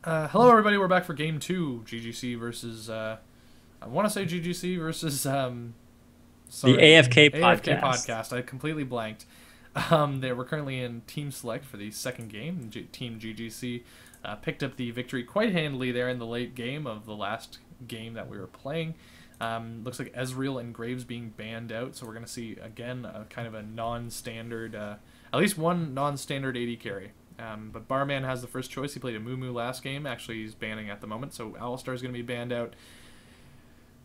Hello, everybody. We're back for Game 2, ggC versus, I want to say ggC versus, The sorry, AFK AFK Podcast. Podcast. I completely blanked. We're currently in Team Select for the second game. Team ggC picked up the victory quite handily there in the late game of the last game that we were playing. Looks like Ezreal and Graves being banned out, so we're going to see, again, a kind of a non-standard, at least one non-standard AD carry. But Barman has the first choice. He played a Moo last game. Actually, he's banning at the moment, so Alistar's going to be banned out.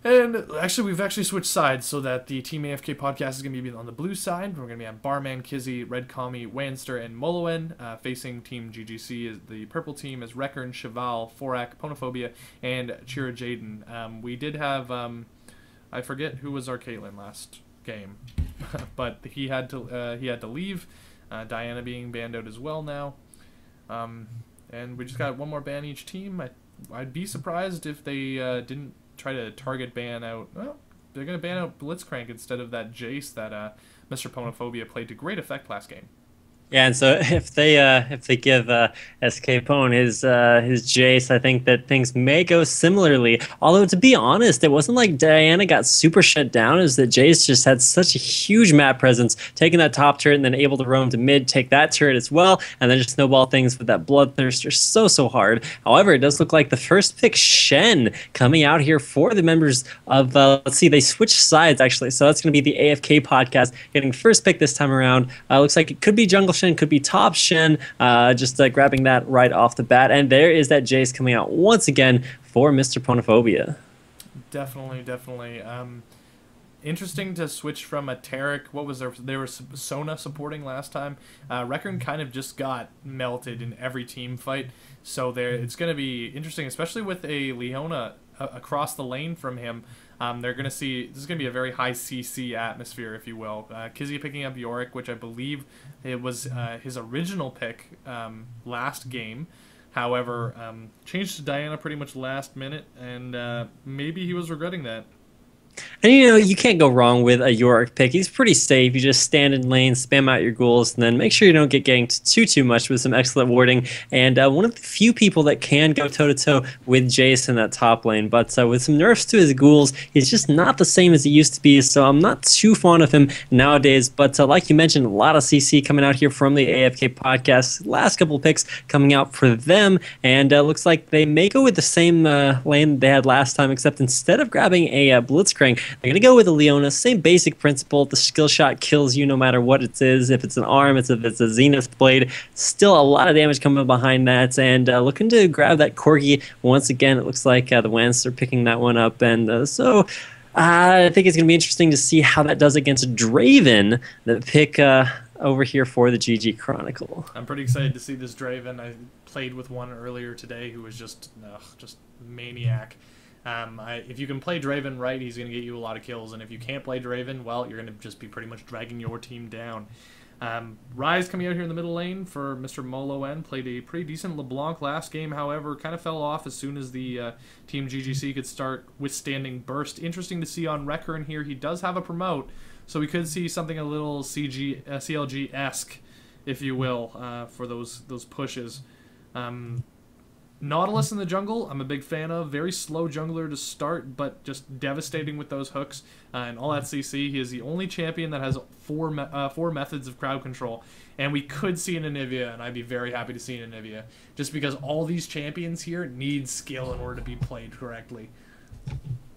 And actually, we've switched sides so that the Team AFK podcast is going to be on the blue side. We're going to be on Barman, Kizzy, Red Kami, Wanster, and Moloen. Facing Team ggC is the purple team is Reckern, Cheval, Forak, Ponophobia, and Chira Jaden. We did have, I forget who was our Caitlyn last game, but he had to leave. Diana being banned out as well now. And we just got one more ban each team. I'd be surprised if they didn't try to target ban out. Well, they're going to ban out Blitzcrank instead of that Jace that Mr. Ponophobia played to great effect last game. Yeah, and so if they give SK Pone his Jace, I think that things may go similarly. Although to be honest, it wasn't like Diana got super shut down. It was that Jace just had such a huge map presence, taking that top turret and then able to roam to mid, take that turret as well, and then just snowball things with that Bloodthirster so hard. However, it does look like the first pick Shen coming out here for the members of let's see, they switched sides actually, so that's going to be the AFK podcast getting first pick this time around. Looks like it could be Jungle Shen, could be top Shen, just grabbing that right off the bat. And there is that Jace coming out once again for Mr. Ponophobia. Definitely. Interesting to switch from a Taric. What was there? They were Sona supporting last time. Reckon kind of just got melted in every team fight. So it's going to be interesting, especially with a Leona across the lane from him. They're going to see, this is going to be a very high CC atmosphere, if you will. Kizzy picking up Yorick, which I believe it was his original pick last game. However, changed to Diana pretty much last minute, and maybe he was regretting that. And you can't go wrong with a Yorick pick. He's pretty safe. You just stand in lane, spam out your ghouls, and then make sure you don't get ganked too much with some excellent warding. And one of the few people that can go toe-to-toe with Jace in that top lane. But with some nerfs to his ghouls, he's just not the same as he used to be, so I'm not too fond of him nowadays. But like you mentioned, a lot of CC coming out here from the AFK podcast. Last couple picks coming out for them, and looks like they may go with the same lane they had last time, except instead of grabbing a Blitzcrank, they're going to go with a Leona. Same basic principle. The skill shot kills you no matter what it is. If it's an arm, if it's a Zenith Blade. Still a lot of damage coming behind that. And looking to grab that Corgi once again. It looks like the Wans are picking that one up. And so I think it's going to be interesting to see how that does against Draven, the pick over here for the GG Chronicle. I'm pretty excited to see this Draven. I played with one earlier today who was just maniac. If you can play Draven right, he's going to get you a lot of kills, and if you can't play Draven, well, you're going to just be pretty much dragging your team down. Ryze coming out here in the middle lane for Mr. Moloen, played a pretty decent LeBlanc last game, however, kind of fell off as soon as the Team ggC could start withstanding burst. Interesting to see on Reckern here, he does have a promote, so we could see something a little CLG-esque, if you will, for those pushes. Nautilus in the jungle, I'm a big fan of. Very slow jungler to start, but just devastating with those hooks and all that CC. He is the only champion that has four methods of crowd control. And we could see an Anivia, and I'd be very happy to see an Anivia, just because all these champions here need skill in order to be played correctly.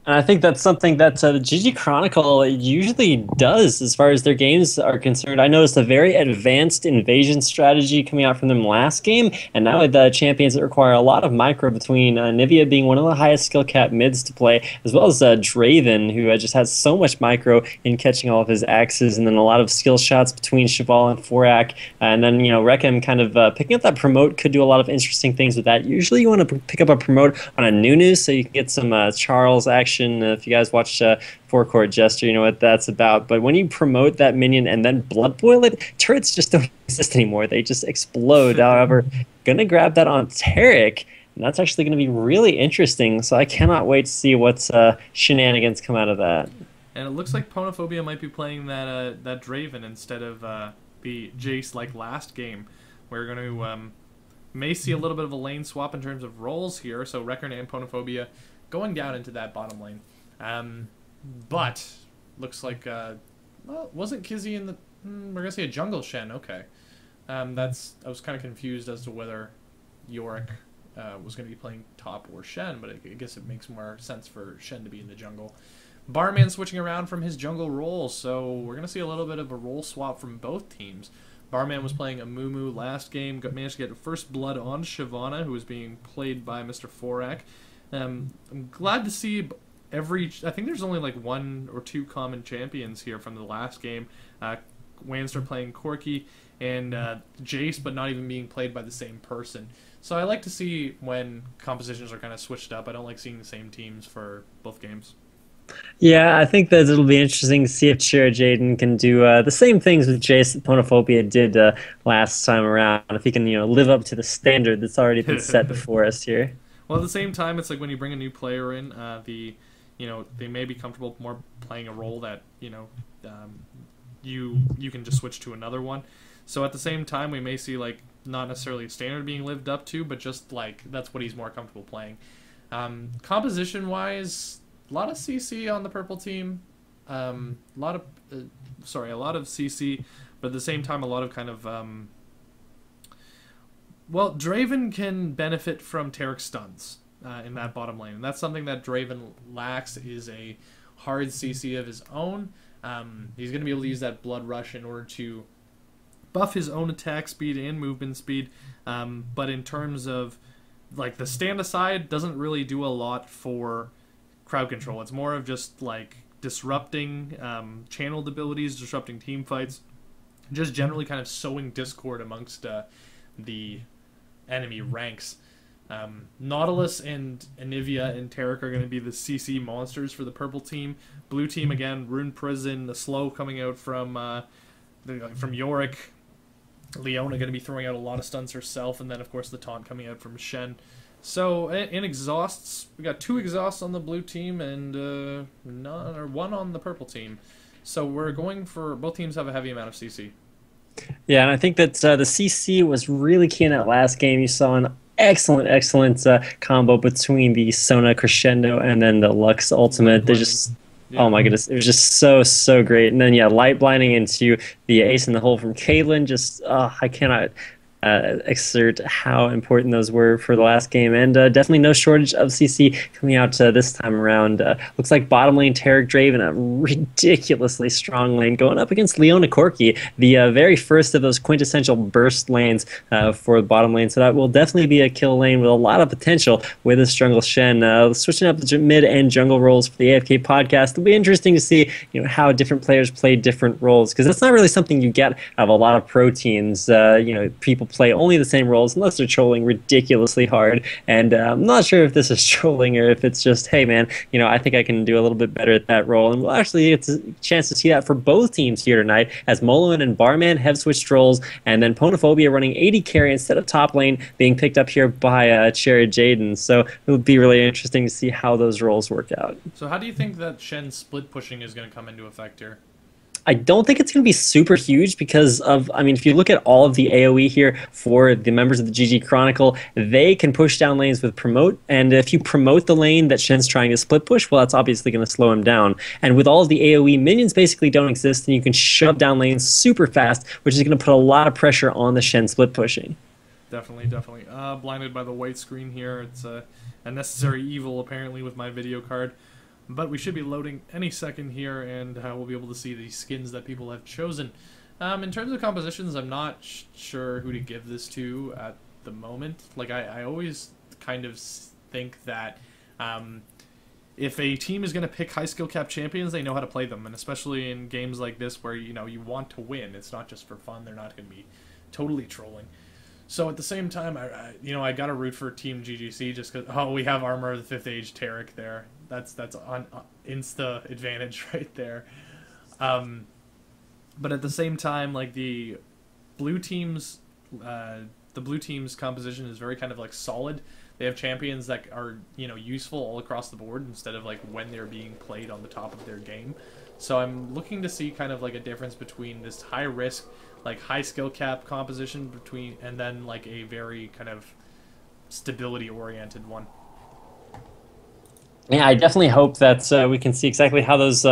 And I think that's something that the GG Chronicle usually does as far as their games are concerned. I noticed a very advanced invasion strategy coming out from them last game, and now with champions that require a lot of micro between Nivea being one of the highest skill cap mids to play, as well as Draven, who just has so much micro in catching all of his axes, and then a lot of skill shots between Cheval and Forak. And then, Rechem kind of picking up that promote could do a lot of interesting things with that. Usually you want to pick up a promote on a Nunu so you can get some Charles action. If you guys watch Four Court Jester, you know what that's about. But when you promote that minion and then blood boil it, turrets just don't exist anymore. They just explode. However, gonna grab that on Taric, and that's actually going to be really interesting. So I cannot wait to see what's shenanigans come out of that. And it looks like Ponophobia might be playing that Draven instead of the Jace like last game. We're going to May see a little bit of a lane swap in terms of roles here. So Reckon and Ponophobia going down into that bottom lane. But looks like well, wasn't Kizzy in the? We're gonna say a jungle Shen. Okay, I was kind of confused as to whether Yorick was gonna be playing top or Shen, but I guess it makes more sense for Shen to be in the jungle. Barman switching around from his jungle role, so we're gonna see a little bit of a role swap from both teams. Barman was playing a Mumu last game, managed to get first blood on Shyvana, who was being played by Mr. Forak. I'm glad to see I think there's only like 1 or 2 common champions here from the last game. Wanster playing Corki and Jace, but not even being played by the same person. So I like to see when compositions are kind of switched up. I don't like seeing the same teams for both games. Yeah, I think that it'll be interesting to see if Shira Jaden can do the same things with Jace that Ponophobia did last time around. If he can, live up to the standard that's already been set before us here. Well, at the same time, it's like when you bring a new player in, they may be comfortable more playing a role that you can just switch to another one. So at the same time, we may see like not necessarily standard being lived up to, but just like that's what he's more comfortable playing. Composition wise, a lot of CC on the purple team. A lot of CC, but at the same time, a lot of kind of well, Draven can benefit from Taric stuns in that bottom lane, and that's something that Draven lacks, is a hard CC of his own. He's going to be able to use that Blood Rush in order to buff his own attack speed and movement speed, but in terms of like the stand aside, doesn't really do a lot for crowd control. It's more of just like disrupting channeled abilities, disrupting team fights, just generally kind of sowing discord amongst the enemy ranks. Nautilus and Anivia and Taric are going to be the CC monsters for the purple team. Blue team, again, Rune Prison, the slow coming out from Yorick. Leona going to be throwing out a lot of stuns herself, and then, of course, the taunt coming out from Shen. So, in exhausts, we got 2 exhausts on the blue team and 1 on the purple team. So we're going for, both teams have a heavy amount of CC. Yeah, and I think that the CC was really key in that last game. You saw an excellent combo between the Sona Crescendo and then the Lux Ultimate. They just, yeah. Oh my goodness, it was just so great. And then light blinding into the ace in the hole from Caitlyn. Just I cannot exert how important those were for the last game, and definitely no shortage of CC coming out this time around. Looks like bottom lane Taric Draven, a ridiculously strong lane going up against Leona Corki, the very first of those quintessential burst lanes for the bottom lane. So that will definitely be a kill lane with a lot of potential with this jungle Shen. Switching up the mid and jungle roles for the AFK podcast, it'll be interesting to see how different players play different roles, because that's not really something you get out of a lot of pro teams. People play only the same roles unless they're trolling ridiculously hard, and I'm not sure if this is trolling or if it's just, hey man, I think I can do a little bit better at that role. And we'll actually get a chance to see that for both teams here tonight, as Moloin and Barman have switched roles, and then Ponophobia running 80 carry instead of top lane, being picked up here by Cherry Jaden. So it would be really interesting to see how those roles work out. So how do you think that Shen's split pushing is going to come into effect here? I don't think it's going to be super huge because of, if you look at all of the AoE here for the members of the GG Chronicle, they can push down lanes with promote, and if you promote the lane that Shen's trying to split push, well, that's obviously going to slow him down. And with all of the AoE, minions basically don't exist, and you can shove down lanes super fast, which is going to put a lot of pressure on the Shen split pushing. Definitely. Blinded by the white screen here. It's a necessary evil, apparently, with my video card. But we should be loading any second here, and we'll be able to see the skins that people have chosen. In terms of compositions, I'm not sure who to give this to at the moment. Like, I always kind of think that if a team is going to pick high skill cap champions, they know how to play them, and especially in games like this where you want to win. It's not just for fun. They're not going to be totally trolling. So at the same time, I got to root for Team ggC just because, we have Armor of the 5th Age Taric there. That's on insta advantage right there. But at the same time, like the blue team's composition is very kind of like solid. They have champions that are useful all across the board instead of like when they're being played on the top of their game. So I'm looking to see kind of like a difference between this high risk, like high skill cap composition between, and then like a very kind of stability oriented one. Yeah, I definitely hope that we can see exactly how those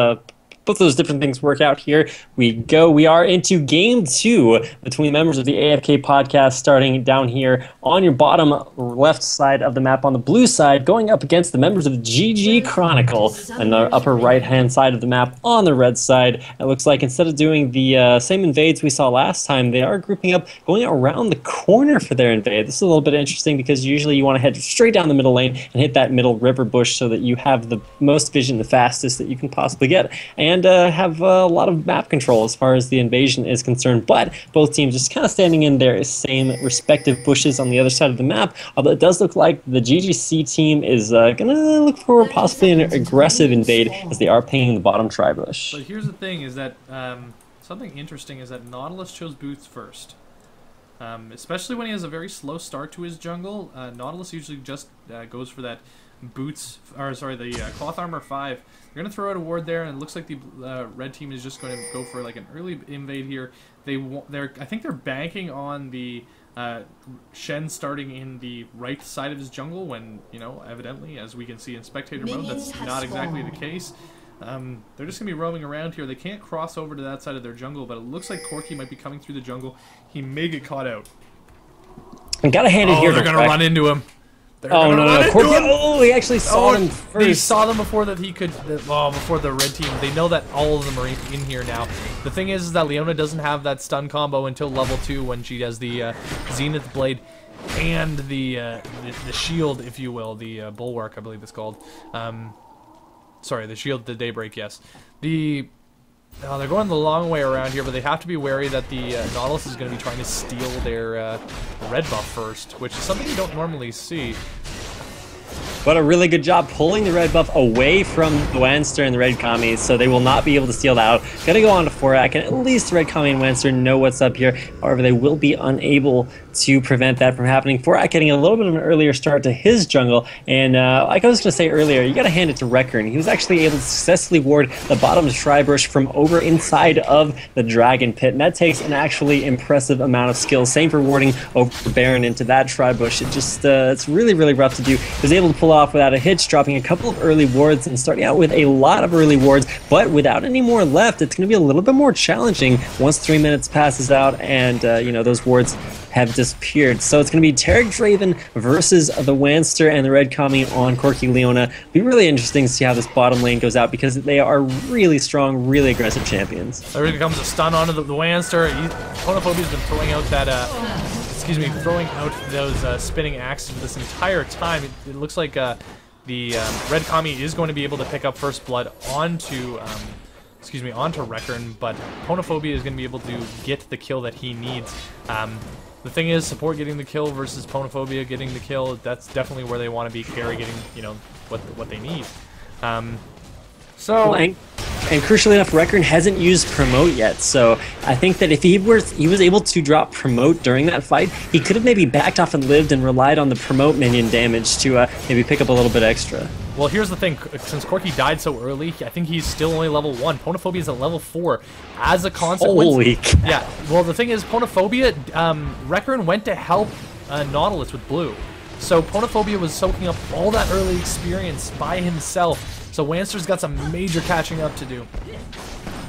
both those different things work out here. We are into game 2 between members of the AFK podcast, starting down here on your bottom left side of the map on the blue side, going up against the members of ggC Chronicle on the upper right-hand side of the map on the red side. It looks like instead of doing the same invades we saw last time, they are grouping up, going around the corner for their invade. This is a little bit interesting because usually you want to head straight down the middle lane and hit that middle river bush so that you have the most vision, the fastest that you can possibly get, and have a lot of map control as far as the invasion is concerned. But both teams just kind of standing in their same respective bushes on the other side of the map, although it does look like the ggC team is going to look for possibly an aggressive invade as they are pinging the bottom tri-bush. But here's the thing, is that something interesting is that Nautilus chose boots first. Especially when he has a very slow start to his jungle, Nautilus usually just goes for that boots, or sorry, the cloth armor 5. They're gonna throw out a ward there, and it looks like the red team is just going to go for like an early invade here. I think they're banking on the Shen starting in the right side of his jungle when, you know, evidently, as we can see in spectator mode, that's not exactly the case. They're just gonna be roaming around here. They can't cross over to that side of their jungle, but it looks like Corki might be coming through the jungle. He may get caught out. I gotta hand it here. They're gonna run into him. Oh no! Corki, he actually saw them first. He saw them before that he could. Before the red team. They know that all of them are in here now. The thing is that Leona doesn't have that stun combo until level 2 when she has the Zenith Blade and the shield, if you will, the Bulwark, I believe it's called. Sorry, the shield, the Daybreak. Yes, they're going the long way around here, but they have to be wary that the Nautilus is going to be trying to steal their red buff first, which is something you don't normally see. But a really good job pulling the red buff away from the Wanster and the red commies, so they will not be able to steal that out. Gonna go on to Forak, and at least the red commie and Wanster know what's up here. However, they will be unable to prevent that from happening. Forak getting a little bit of an earlier start to his jungle, and like I was going to say earlier, you got to hand it to Reckern. He was actually able to successfully ward the bottom tri-bush from over inside of the Dragon Pit, and that takes an actually impressive amount of skill. Same for warding over Baron into that tri-bush. It just, it's really, really rough to do. He was able to pull off without a hitch, dropping a couple of early wards and starting out with a lot of early wards, but without any more left, it's going to be a little bit more challenging once 3 minutes passes out and, you know, those wards have disappeared. So it's going to be Tarek Draven versus the Wanster and the Red Commie on Corki Leona. It'll be really interesting to see how this bottom lane goes out because they are really strong, really aggressive champions. There comes a stun onto the Wanster. Ponophobia's been throwing out that, throwing out those spinning axes this entire time. It looks like the Red Commie is going to be able to pick up first blood onto Reckern, but Ponophobia is going to be able to get the kill that he needs. The thing is, support getting the kill versus Ponophobia getting the kill, that's definitely where they want to be. Carry getting, you know, what they need. And crucially enough, Reckern hasn't used Promote yet, so I think that if he was able to drop Promote during that fight, he could have maybe backed off and lived and relied on the Promote minion damage to maybe pick up a little bit extra. Well, here's the thing. Since Corki died so early, I think he's still only level 1. Ponophobia is at level 4. As a consequence... Holy cow. Yeah, well, the thing is, Ponophobia, Reckern went to help Nautilus with blue. So Ponophobia was soaking up all that early experience by himself. So Wanster's got some major catching up to do.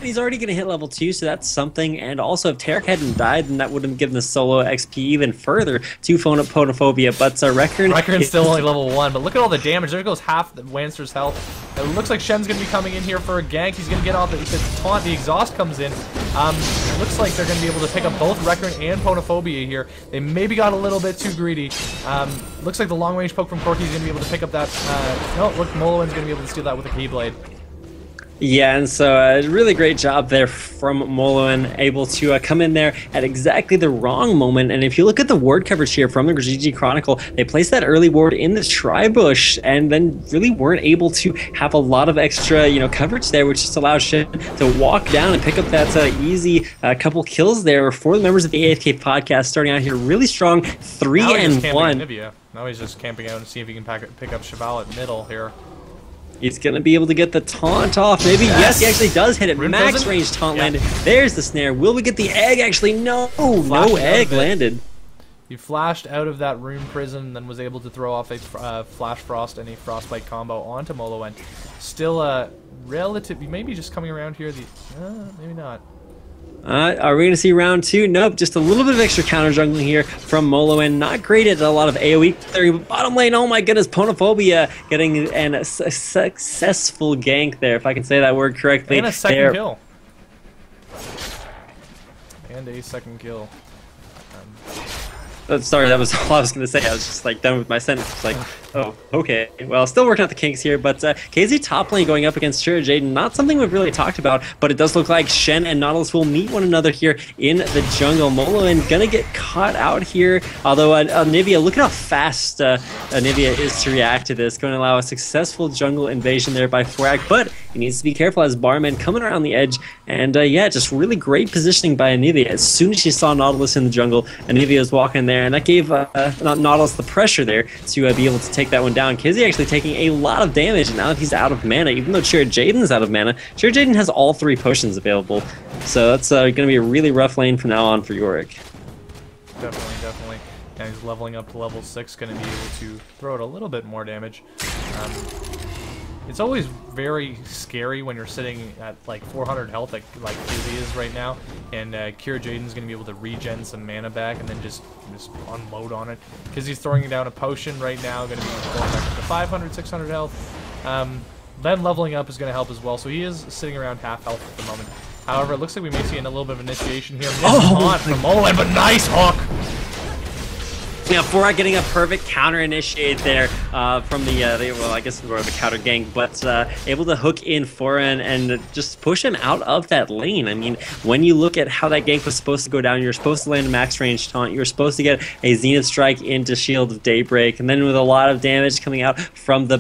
He's already going to hit level 2, so that's something. And also, if Tarek hadn't died, then that would have given the solo XP even further to phone up Ponophobia. But Reckern's still only level 1, but look at all the damage. There goes half the Wanster's health. It looks like Shen's going to be coming in here for a gank. He's going to get off the taunt. The exhaust comes in. It looks like they're going to be able to pick up both Reckern and Ponophobia here. They maybe got a little bit too greedy. Looks like the long-range poke from Corki is going to be able to pick up that. No, look, Moloin's going to be able to steal that with a Keyblade. Yeah, and so a really great job there from Moloin, able to come in there at exactly the wrong moment. And if you look at the ward coverage here from the ggC Chronicle, they placed that early ward in the tri-bush and then really weren't able to have a lot of extra, you know, coverage there, which just allows Shen to walk down and pick up that easy couple kills there for the members of the AFK podcast, starting out here really strong, 3-1. Now he's just camping out and see if he can pick up Cheval at middle here. He's going to be able to get the taunt off. Maybe, yes, he actually does hit it. Max range taunt landed. There's the snare. Will we get the egg? Actually, no. No egg landed. He flashed out of that rune prison and then was able to throw off a Flash Frost and a Frostbite combo onto Moloen. Still a relative, maybe just coming around here. Maybe not. Are we going to see round 2? Nope, just a little bit of extra counter jungling here from Moloen. Not great at a lot of AoE theory, but bottom lane, oh my goodness, Ponophobia getting a successful gank there, if I can say that word correctly. And a second kill. And a second kill. Sorry, that was all I was going to say. I was just like done with my sentence. Like, oh, okay. Well, still working out the kinks here, but ggC top lane going up against Shira Jaden, not something we've really talked about, but it does look like Shen and Nautilus will meet one another here in the jungle. Moloen gonna get caught out here, although Anivia, look at how fast Anivia is to react to this. Going to allow a successful jungle invasion there by Forak, but he needs to be careful as Barman coming around the edge, and yeah, just really great positioning by Anivia. As soon as she saw Nautilus in the jungle, Anivia was walking there, and that gave Nautilus the pressure there to be able to take that one down. ggC actually taking a lot of damage, and now that he's out of mana, even though Shira Jaden's out of mana, Shira Jaden has all 3 potions available. So that's going to be a really rough lane from now on for Yorick. Definitely. Now he's leveling up to level 6, going to be able to throw out a little bit more damage. It's always very scary when you're sitting at like 400 health like ggC is right now, and Shira Jaden's going to be able to regen some mana back and then just unload on it. Because he's throwing down a potion right now, going to be going back up to 500, 600 health. Then leveling up is going to help as well, so he is sitting around half health at the moment. However, it looks like we may see a little bit of initiation here. Taunt from Moloen, but nice hook! Now, Forak getting a perfect counter initiate there from well, I guess more of a counter gank, but able to hook in Foran and just push him out of that lane. I mean, when you look at how that gank was supposed to go down, you're supposed to land a max range taunt, you're supposed to get a Zenith Strike into Shield of Daybreak, and then with a lot of damage coming out from the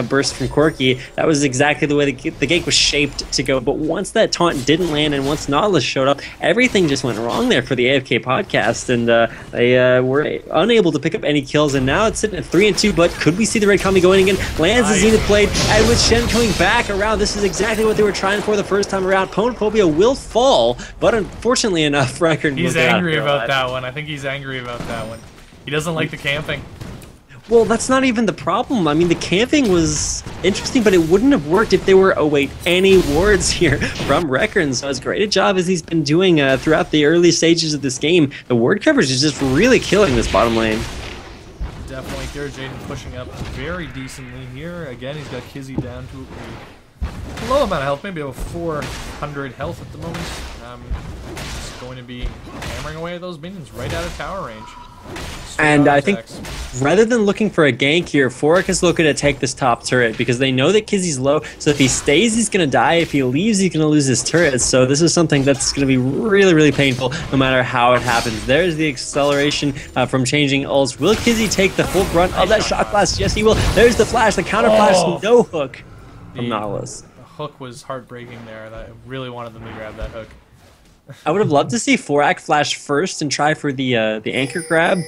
burst from Corki, that was exactly the way the gank was shaped to go. But once that taunt didn't land and once Nautilus showed up, everything just went wrong there for the AFK podcast, and they were unable to pick up any kills, and now it's sitting at 3-2, but could we see the red combi going again? Lands the Zenith Blade, and with Shen coming back around, this is exactly what they were trying for the first time around. Ponophobia will fall, but unfortunately enough, Record he's angry about that one. I think he's angry about that one. He doesn't like the camping. Well, that's not even the problem. I mean, the camping was interesting, but it wouldn't have worked if there were, any wards here from Record. So as great a job as he's been doing throughout the early stages of this game, the ward coverage is just really killing this bottom lane. Definitely, Shira Jaden pushing up very decently here. Again, he's got ggC down to a low amount of health, maybe about 400 health at the moment. Just going to be hammering away at those minions right out of tower range. And I think rather than looking for a gank here, Forak is looking to take this top turret because they know that ggC's low, so if he stays, he's going to die. If he leaves, he's going to lose his turret. So this is something that's going to be really, really painful no matter how it happens. There's the acceleration from changing ults. Will ggC take the full brunt of that shot blast? Yes, he will. There's the flash, the counter flash, no hook from Nautilus. The hook was heartbreaking there. I really wanted them to grab that hook. I would have loved to see Forak flash first and try for the anchor grab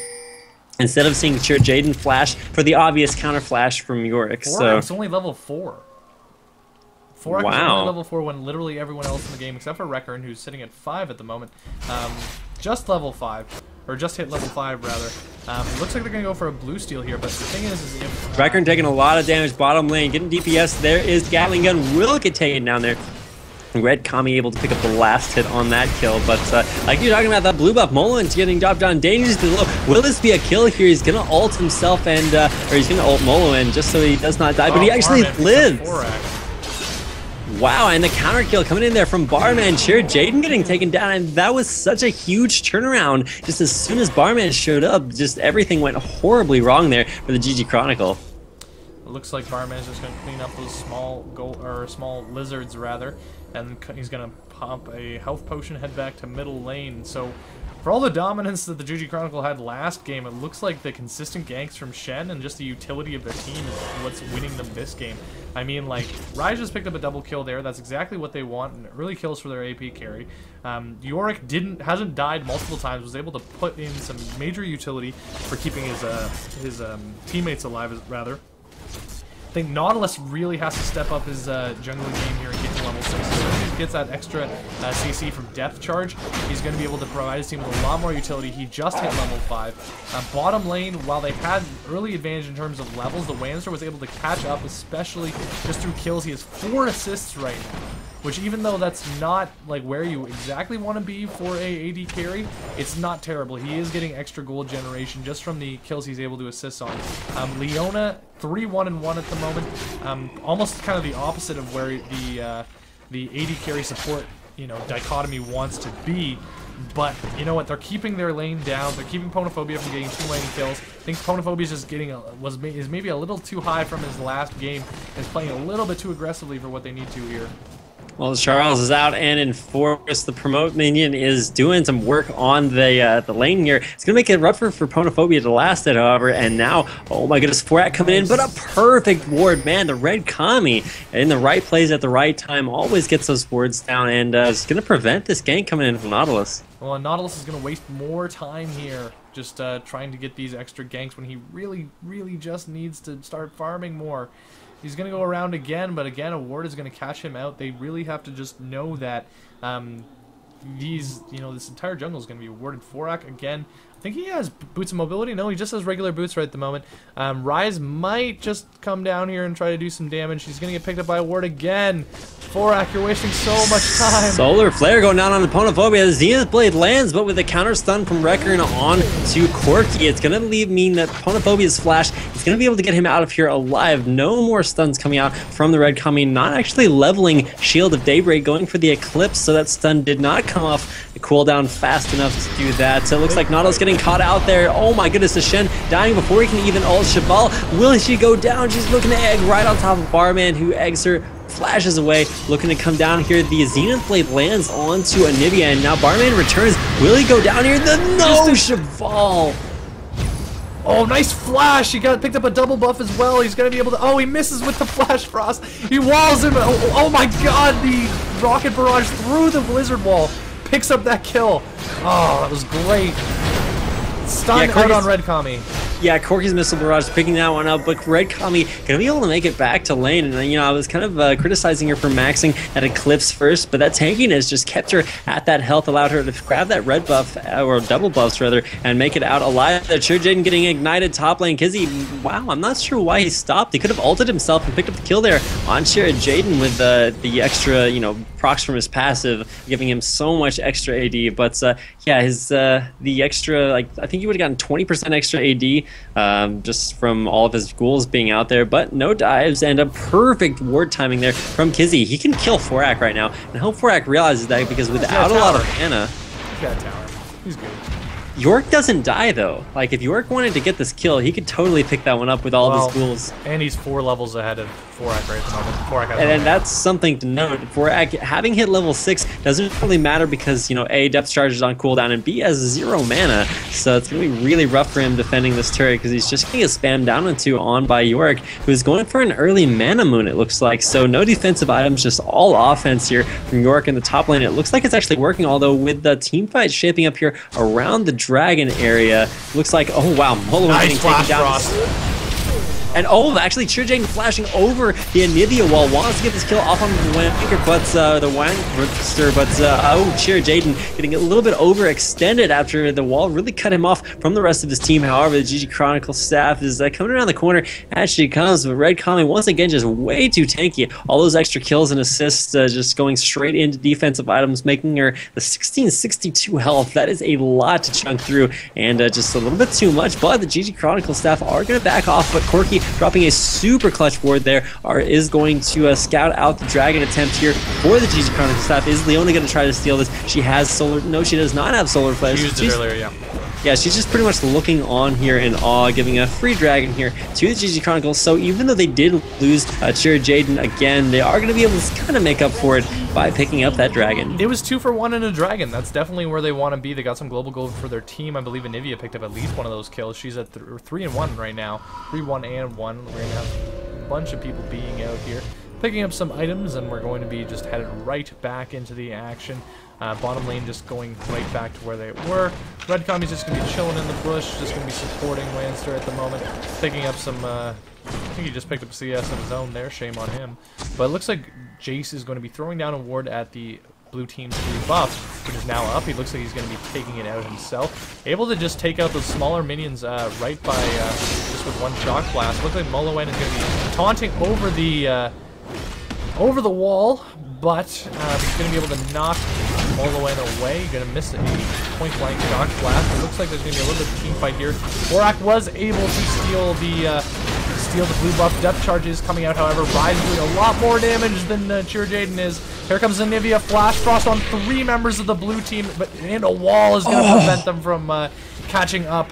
instead of seeing Shira Jaden flash for the obvious counter flash from Yorick. Forak's only level 4. Forak is only level 4 when literally everyone else in the game, except for Record, who's sitting at 5 at the moment, just level 5. Or just hit level 5, rather. It looks like they're going to go for a blue steal here, but the thing is if... Record taking a lot of damage bottom lane, getting DPS. There is Gatling Gun, will get taken down there. Red Kami able to pick up the last hit on that kill, but like you're talking about, that blue buff, Moloen's getting dropped down dangerously low. Will this be a kill here? He's gonna ult himself and or he's gonna ult Moloen just so he does not die, but he actually lives. Wow, and the counter kill coming in there from Barman. Shira Jaden getting taken down, and that was such a huge turnaround. Just as soon as Barman showed up, just everything went horribly wrong there for the GG Chronicle. It looks like Barman's just going to clean up those small lizards rather, and he's going to pump a health potion, head back to middle lane. So for all the dominance that the GG Chronicle had last game, it looks like the consistent ganks from Shen and just the utility of their team is what's winning them this game. I mean, like, Ryze just picked up a double kill there. That's exactly what they want, and early kills for their AP carry. Yorick hasn't died multiple times, was able to put in some major utility for keeping his teammates alive, rather. think Nautilus really has to step up his jungling game here and get to level 6. As soon as he gets that extra CC from Depth Charge, he's going to be able to provide his team with a lot more utility. He just hit level 5. Bottom lane, while they had early advantage in terms of levels, the Wanster was able to catch up, especially just through kills. He has 4 assists right now, which even though that's not like where you exactly want to be for a AD carry, it's not terrible. He is getting extra gold generation just from the kills he's able to assist on. Leona 3-1-1 at the moment, almost kind of the opposite of where the AD carry support, you know, dichotomy wants to be. But you know what? They're keeping their lane down. They're keeping Ponophobia from getting too many kills. I think Ponophobia is just getting is maybe a little too high from his last game. Is playing a little bit too aggressively for what they need to here. Well, Charles is out and in force. The promote minion is doing some work on the lane here. It's going to make it rougher for Ponophobia to last it, however. And now, oh my goodness, Forak coming in, but a perfect ward. Man, the red Kami in the right place at the right time always gets those wards down, and it's going to prevent this gank coming in from Nautilus. Well, Nautilus is going to waste more time here just trying to get these extra ganks when he really, really just needs to start farming more. He's going to go around again, but again, a ward is going to catch him out. They really have to just know that this entire jungle is going to be warded. Forak again. I think he has boots of mobility. No, he just has regular boots right at the moment. Rise might just come down here and try to do some damage. He's going to get picked up by a ward again. Forak, you're wasting so much time. Solar Flare going down on the Ponophobia. The Zenith Blade lands, but with a counter stun from Wrecker on to Corki, it's going to mean that Ponophobia's flash is going to be able to get him out of here alive. No more stuns coming out from the red Kami. Not actually leveling Shield of Daybreak, going for the Eclipse, so that stun did not come off the cooldown fast enough to do that. So it looks like Nautilus getting caught out there. Oh my goodness, the Shen dying before he can even ult Shabal. Will she go down? She's looking to egg right on top of Barman, who eggs her, flashes away, looking to come down here. The Zenith Blade lands onto Anivia, and now Barman returns. Will he go down here? No, Shabal. Oh, nice flash! He got picked up a double buff as well. He's gonna be able to. Oh, he misses with the flash frost. He walls him. Oh my God! The rocket barrage through the blizzard wall picks up that kill. Oh, that was great. Stun out on red Kami. Yeah, Corki's Missile Barrage picking that one up, but red Kami gonna be able to make it back to lane. And I was kind of criticizing her for maxing at Eclipse first, but that tankiness just kept her at that health, allowed her to grab that red buff, or double buffs rather, and make it out alive. Sure, Jaden getting ignited top lane. Kizzy, wow, I'm not sure why he stopped. He could have ulted himself and picked up the kill there on Sure Jaden with the extra, procs from his passive, giving him so much extra AD. But yeah, the extra, I think he would have gotten 20% extra AD just from all of his ghouls being out there, but no dives and a perfect ward timing there from Kizzy. He can kill Forak right now, and I hope Forak realizes that, because without a lot of mana, he's got a tower. He's good. York doesn't die though. Like, if York wanted to get this kill, he could totally pick that one up with all of his ghouls. And he's 4 levels ahead of Forak right at the moment. And that's something to note. Forak having hit level 6 doesn't really matter because, A, depth charge is on cooldown, and B, has 0 mana. So it's going to be really rough for him defending this turret, because he's just going to get spammed down into on by York, who's going for an early mana moon, it looks like. So no defensive items, just all offense here from York in the top lane. It looks like it's actually working, although with the team fight shaping up here around the dragon area, looks like, oh wow, Molo getting taken down. And actually, Chirjane flashing over the Anivia wall, wants to get this kill off on the Wanker, but Chirjaden getting a little bit overextended after the wall really cut him off from the rest of his team. However, the GG Chronicle staff is coming around the corner as she comes, but red Kami once again just way too tanky. All those extra kills and assists just going straight into defensive items, making her the 1662 health. That is a lot to chunk through, and just a little bit too much, but the GG Chronicle staff are going to back off, but Corki dropping a super clutch ward there is going to scout out the dragon attempt here for the GG Chronicle staff. Is Leona going to try to steal this? She has solar. No, she does not have solar flash. She used it earlier, yeah. Yeah, she's just pretty much looking on here in awe, giving a free dragon here to the GG Chronicles. So even though they did lose Chira Jaden again, they are going to be able to kind of make up for it by picking up that dragon. It was 2 for 1 in a dragon. That's definitely where they want to be. They got some global gold for their team. I believe Anivia picked up at least one of those kills. She's at 3-1 right now. 3-1 and 1. We're going to have a bunch of people being out here, picking up some items, and we're going to be just headed right back into the action. Bottom lane just going right back to where they were. Red Kami's just going to be chilling in the bush, just going to be supporting Lancer at the moment, picking up some think he just picked up a CS of his own there. Shame on him. But it looks like ggC is going to be throwing down a ward at the blue team's blue buff, which is now up. He looks like he's going to be taking it out himself. Able to just take out those smaller minions right by just with one shock blast. Looks like Molowen is going to be taunting over the wall, but he's going to be able to knock Molowen away. Going to miss a point-blank shock blast. It looks like there's going to be a little bit of team fight here. Borak was able to steal the blue buff. Depth charges coming out, however. Rise doing a lot more damage than Jaden is. Here comes the Nivea Flash Frost on 3 members of the blue team, and a wall is going to prevent them from catching up.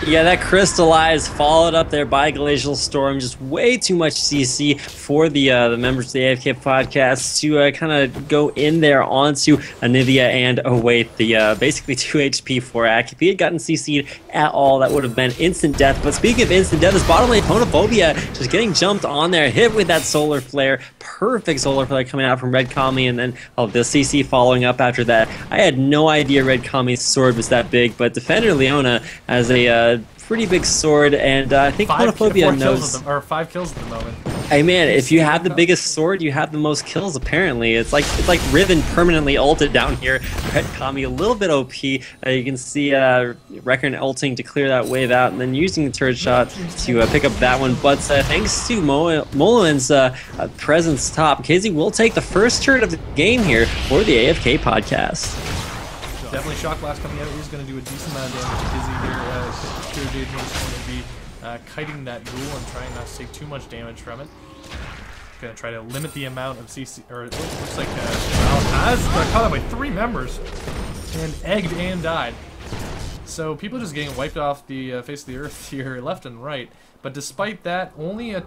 Yeah, that crystallized, followed up there by Glacial Storm. Just way too much CC for the members of the AFK podcast to kind of go in there onto Anivia and await the basically 2 HP for Ak. If he had gotten CC'd at all, that would have been instant death. But speaking of instant death, this bottom lane Ponophobia just getting jumped on there, hit with that Solar Flare. Perfect Solar Flare coming out from Red Kami, and then the CC following up after that. I had no idea Red Kami's sword was that big, but Defender Leona has a pretty big sword, and I think Ponophobia knows. 5 kills at the moment. Hey man, if you have the biggest sword, you have the most kills. Apparently, it's like Riven permanently ulted down here. Red Kami a little bit OP. You can see Reckon ulting to clear that wave out, and then using the turret shot to pick up that one. But thanks to Molowen's presence top, ggC will take the first turret of the game here for the AFK podcast. Definitely shock blast coming out. He's going to do a decent amount of damage to ggC here. Jaden is going to be kiting that ghoul and trying not to take too much damage from it. Going to try to limit the amount of CC, or it looks like has got caught up by 3 members and egged and died. So people just getting wiped off the face of the earth here, left and right. But despite that, only a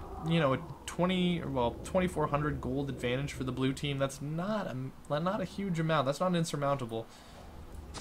2,400 gold advantage for the blue team. That's not a huge amount. That's not insurmountable.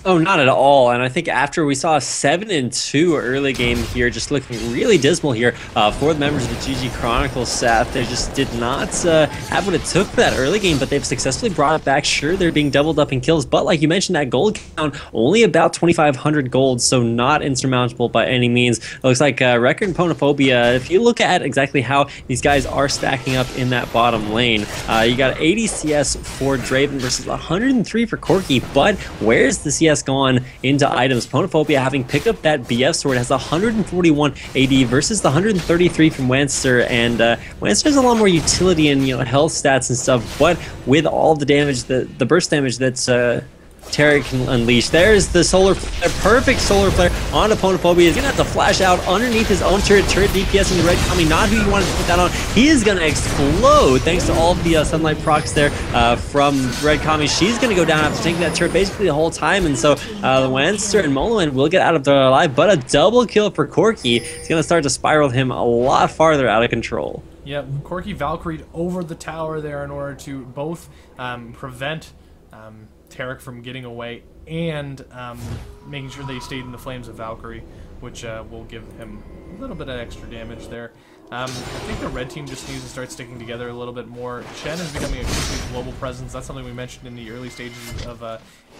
Oh, not at all. And I think after we saw a 7-2 early game here, just looking really dismal here for the members of the GG Chronicles staff. They just did not have what it took for that early game, but they've successfully brought it back. Sure, they're being doubled up in kills, but like you mentioned, that gold count, only about 2,500 gold, so not insurmountable by any means. It looks like Record and Ponophobia, if you look at exactly how these guys are stacking up in that bottom lane, you got 80 CS for Draven versus 103 for Corki, but where's the CS gone into items? Ponophobia, having picked up that BF sword, has 141 AD versus the 133 from Wanster, and Wanster has a lot more utility in health stats and stuff, but with all the damage, the burst damage that's Terry can unleash. There's the solar flare, perfect solar flare onto Ponophobia. He's gonna have to flash out underneath his own turret DPS into Red Kami, not who you wanted to put that on. He is gonna explode thanks to all of the sunlight procs there from Red Kami. She's gonna go down after taking that turret basically the whole time, and so the Wanster and Molowen will get out of there alive, but a double kill for Corki. It's gonna start to spiral him a lot farther out of control. Yep, Corki Valkyried over the tower there in order to both prevent Tarek from getting away and making sure they stayed in the flames of Valkyrie, which will give him a little bit of extra damage there. I think the red team just needs to start sticking together a little bit more. Chen is becoming a complete global presence. That's something we mentioned in the early stages of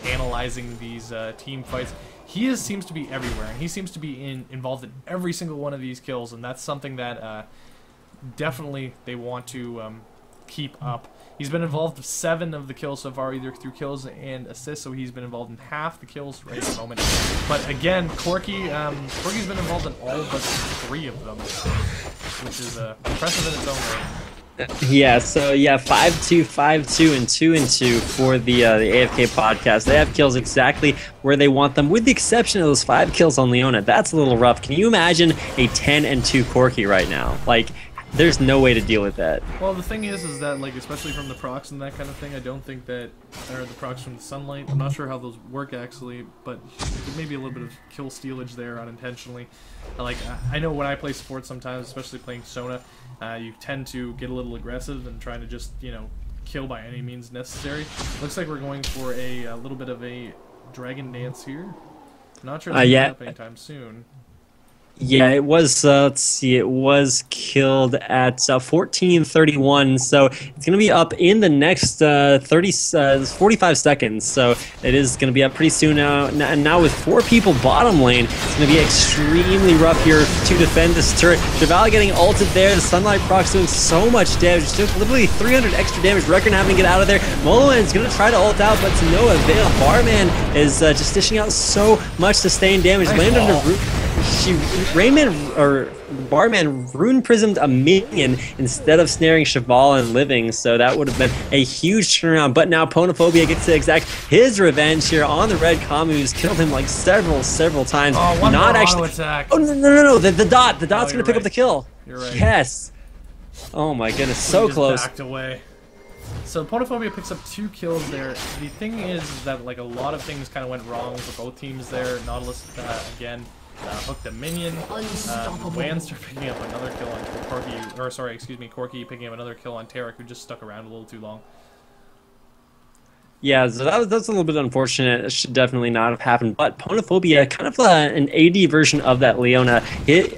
analyzing these team fights. He seems to be everywhere, and he seems to be involved in every single one of these kills, and that's something that definitely they want to keep up. He's been involved in 7 of the kills so far, either through kills and assists, so he's been involved in half the kills right at the moment. But again, Corki's been involved in all but 3 of them, which is impressive in its own way. Yeah, so yeah, 5-2, 5-2, and 2-2 for the AFK podcast. They have kills exactly where they want them, with the exception of those 5 kills on Leona. That's a little rough. Can you imagine a 10-2 Corki right now? Like, there's no way to deal with that. Well, the thing is that, like, especially from the procs and that kind of thing, I don't think that, or the procs from the sunlight, I'm not sure how those work actually, but there may be a little bit of kill stealage there unintentionally. Like, I know when I play support sometimes, especially playing Sona, you tend to get a little aggressive and trying to just, kill by any means necessary. Looks like we're going for a little bit of a dragon dance here. Not sure that's coming up anytime soon. Yeah, it was, let's see, it was killed at 14:31, so it's going to be up in the next 45 seconds, so it is going to be up pretty soon now. And now with 4 people bottom lane, it's going to be extremely rough here to defend this turret. Javal getting ulted there, the Sunlight proc's doing so much damage, took literally 300 extra damage, Reckon having to get out of there. Moloan's going to try to ult out, but to no avail. Barman is just dishing out so much sustained damage, landed under root. Barman rune prismed a minion instead of snaring Cheval and living, so that would have been a huge turnaround. But now Ponophobia gets to exact his revenge here on the red Kami, who's killed him like several times. Oh, one Not more actually. attack. Oh no! The dot's gonna pick up the kill. You're right. Yes. Oh my goodness, so close. Backed away. So Ponophobia picks up 2 kills there. The thing is that like a lot of things kind of went wrong for both teams there. Nautilus again. Hooked a minion. Wanster picking up another kill on Corki picking up another kill on Tarek, who just stuck around a little too long. Yeah, so that's a little bit unfortunate. It should definitely not have happened. But Ponophobia, kind of an AD version of that Leona.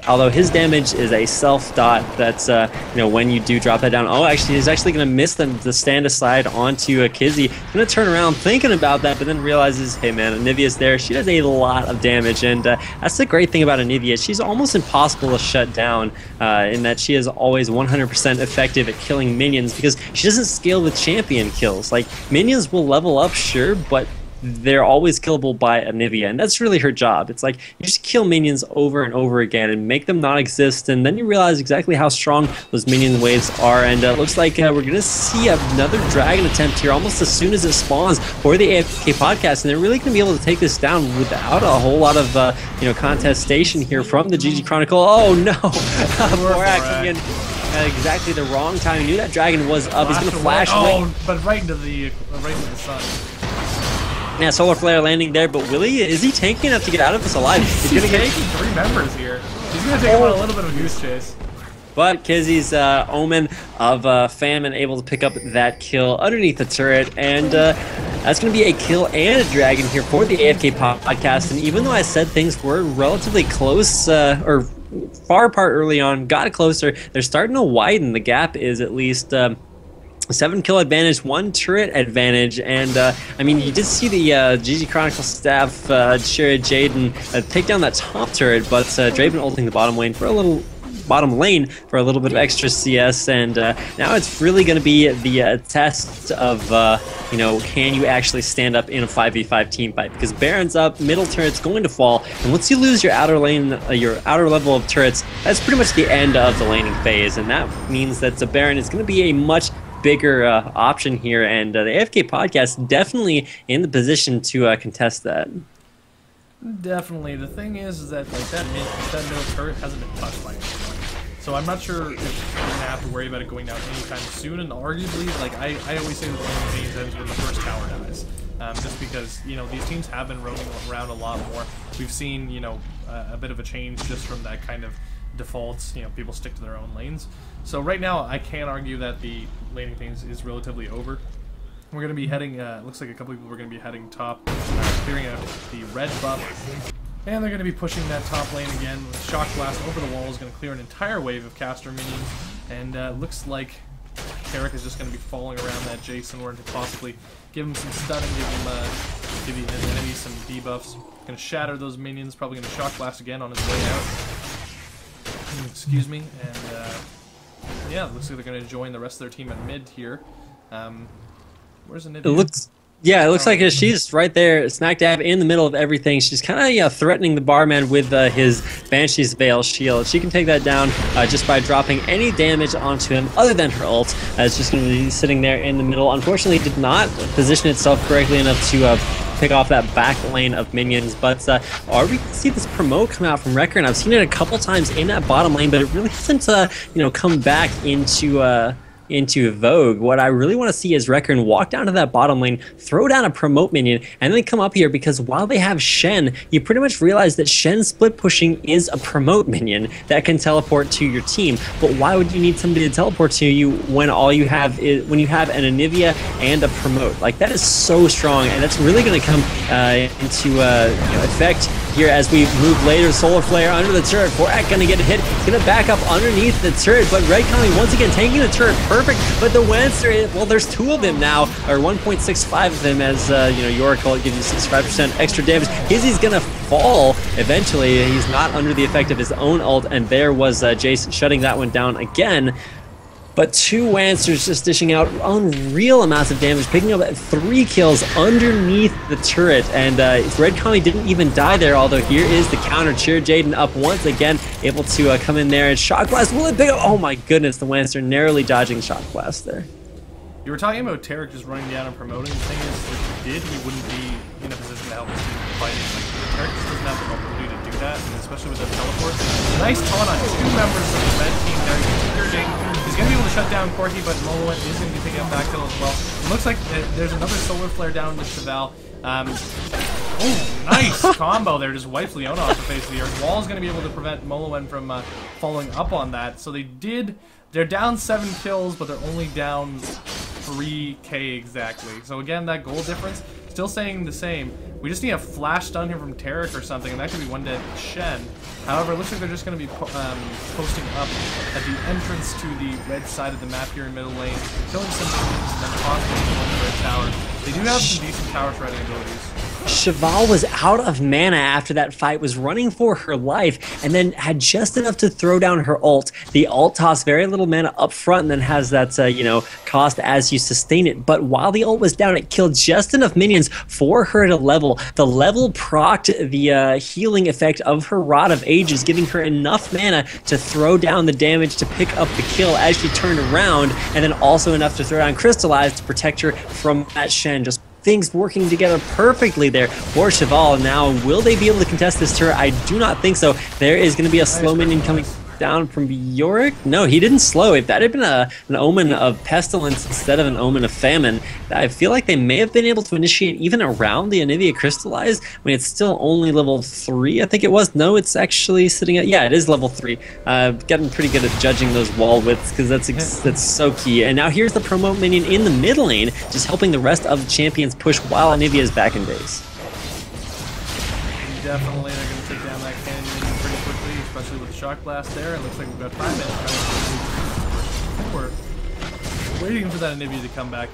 Although his damage is a self dot. That's when you do drop that down. Oh, actually, he's actually going to miss the stand aside onto ggC. Going to turn around thinking about that, but then realizes, hey man, Anivia's there. She does a lot of damage, and that's the great thing about Anivia. She's almost impossible to shut down in that she is always 100% effective at killing minions because she doesn't scale with champion kills. Like minions will level up, sure, but they're always killable by Anivia, and that's really her job. It's like you just kill minions over and over again and make them not exist, and then you realize exactly how strong those minion waves are. And it looks like we're gonna see another dragon attempt here almost as soon as it spawns for the AFK podcast, and they're really gonna be able to take this down without a whole lot of contestation here from the GG Chronicle. Oh no! Borak again. Exactly the wrong time. He knew that dragon was up. He's gonna flash away. Oh, but right into the sun. Yeah, Solar Flare landing there, but Willie, is he tanky enough to get out of this alive? He's gonna take 3 members here. He's gonna take him on a little bit of a goose chase. But ggC's Omen of Famine able to pick up that kill underneath the turret, and that's going to be a kill and a dragon here for the AFK podcast. And even though I said things were relatively close, or far apart early on, got closer, they're starting to widen. The gap is at least 7 kill advantage, 1 turret advantage, and I mean, you did see the GG Chronicle staff, Shara Jaden, take down that top turret, but Draven ulting the bottom lane for a little bit of extra CS, and now it's really going to be the test of can you actually stand up in a 5v5 team fight, because Baron's up, middle turret's going to fall, and once you lose your outer lane, your outer level of turrets, that's pretty much the end of the laning phase, and that means that the Baron is going to be a much bigger option here, and the AFK podcast definitely in the position to contest that. Definitely. The thing is that like that middle turret hasn't been touched by anyone, so I'm not sure if we're gonna have to worry about it going down anytime soon. And arguably, like I always say, that the games ends when the first tower dies, just because these teams have been roaming around a lot more. We've seen a bit of a change just from that kind of defaults. People stick to their own lanes. So right now, I can't argue that the laning thing is relatively over. We're going to be heading, looks like a couple people are going to be heading top, clearing out the red buff, and they're going to be pushing that top lane again. Shock Blast over the wall is going to clear an entire wave of caster minions, and looks like Tarek is just going to be falling around that Jason in order to possibly give him some stunning, give the enemy some debuffs. Going to shatter those minions, probably going to Shock Blast again on his way out. Excuse me, and yeah, it looks like they're going to join the rest of their team at mid here. Where's Anivia? It looks like she's right there, smack dab in the middle of everything. She's kind of threatening the barman with his Banshee's Veil shield. She can take that down just by dropping any damage onto him other than her ult. It's just going to be sitting there in the middle. Unfortunately, did not position itself correctly enough to pick off that back lane of minions, but are we going to see this promote come out from Wrecker? And I've seen it a couple times in that bottom lane, but it really hasn't come back into vogue. What I really want to see is Wrecker walk down to that bottom lane, throw down a promote minion, and then come up here, because while they have Shen, you pretty much realize that Shen split pushing is a promote minion that can teleport to your team. But why would you need somebody to teleport to you when all you have is an Anivia and a promote? Like, that is so strong, and that's really going to come into effect here as we move later. Solar Flare under the turret. Borak gonna get a hit. He's gonna back up underneath the turret, but Red Kami once again taking the turret perfect. But the Wancer, well, there's 2 of them now, or 1.65 of them, as you know, Yorick ult gives you 65% extra damage. ggC's gonna fall eventually. He's not under the effect of his own ult, and there was Jace shutting that one down again. But 2 Wancers just dishing out unreal amounts of damage, picking up 3 kills underneath the turret. And Red Kami didn't even die there, although here is the counter. Cheer Jaden up once again, able to come in there and Shock Blast. Will it pick up? Oh my goodness, the Wancer narrowly dodging Shock Blast there. You were talking about Tarek just running down and promoting. The thing is, if he did, he wouldn't be in a position to help his team fighting. Like, Tarek just doesn't have the mobility to do that, and especially with that teleport. Nice taunt on 2 members of the red team there. Cheer Jaden. He's going to be able to shut down Corki, but Moloen is going to be picking up back kill as well. It looks like there's another Solar Flare down to Cheval. Oh, nice combo there. Just wipes Leona off the face of the earth. Wall's going to be able to prevent Moloen from following up on that. So they're down 7 kills, but they're only down 3k exactly. So again, that goal difference, still staying the same. We just need a flash stun here from Tarek or something, and that could be one dead Shen. However, it looks like they're just going to be posting up at the entrance to the red side of the map here in middle lane, killing some minions, and then possibly one the red tower. They do have some decent tower shredding abilities. Cheval was out of mana after that fight, was running for her life, and then had just enough to throw down her ult. The ult tossed very little mana up front and then has that, you know, cost as you sustain it. But while the ult was down, it killed just enough minions for her to level. The level procced the healing effect of her Rod of Ages, giving her enough mana to throw down the damage to pick up the kill as she turned around, and then also enough to throw down Crystallize to protect her from that Shen. Just things working together perfectly there for Cheval. Now, will they be able to contest this turret? I do not think so. There is going to be a slow minion coming down from Yorick. No, he didn't slow. If that had been an omen of pestilence instead of an omen of famine, I feel like they may have been able to initiate even around the Anivia Crystallize. I mean, it's still only level 3, I think it was. No, it's actually sitting at, yeah, it is level 3. Getting pretty good at judging those wall widths, because that's so key. And now here's the promote minion in the mid lane, just helping the rest of the champions push while Anivia is back in base. Definitely, they're going to take down that cannon minion pretty quickly, especially with the Shock Blast there. It looks like we've got 5 minutes. We're waiting for that Anivia to come back.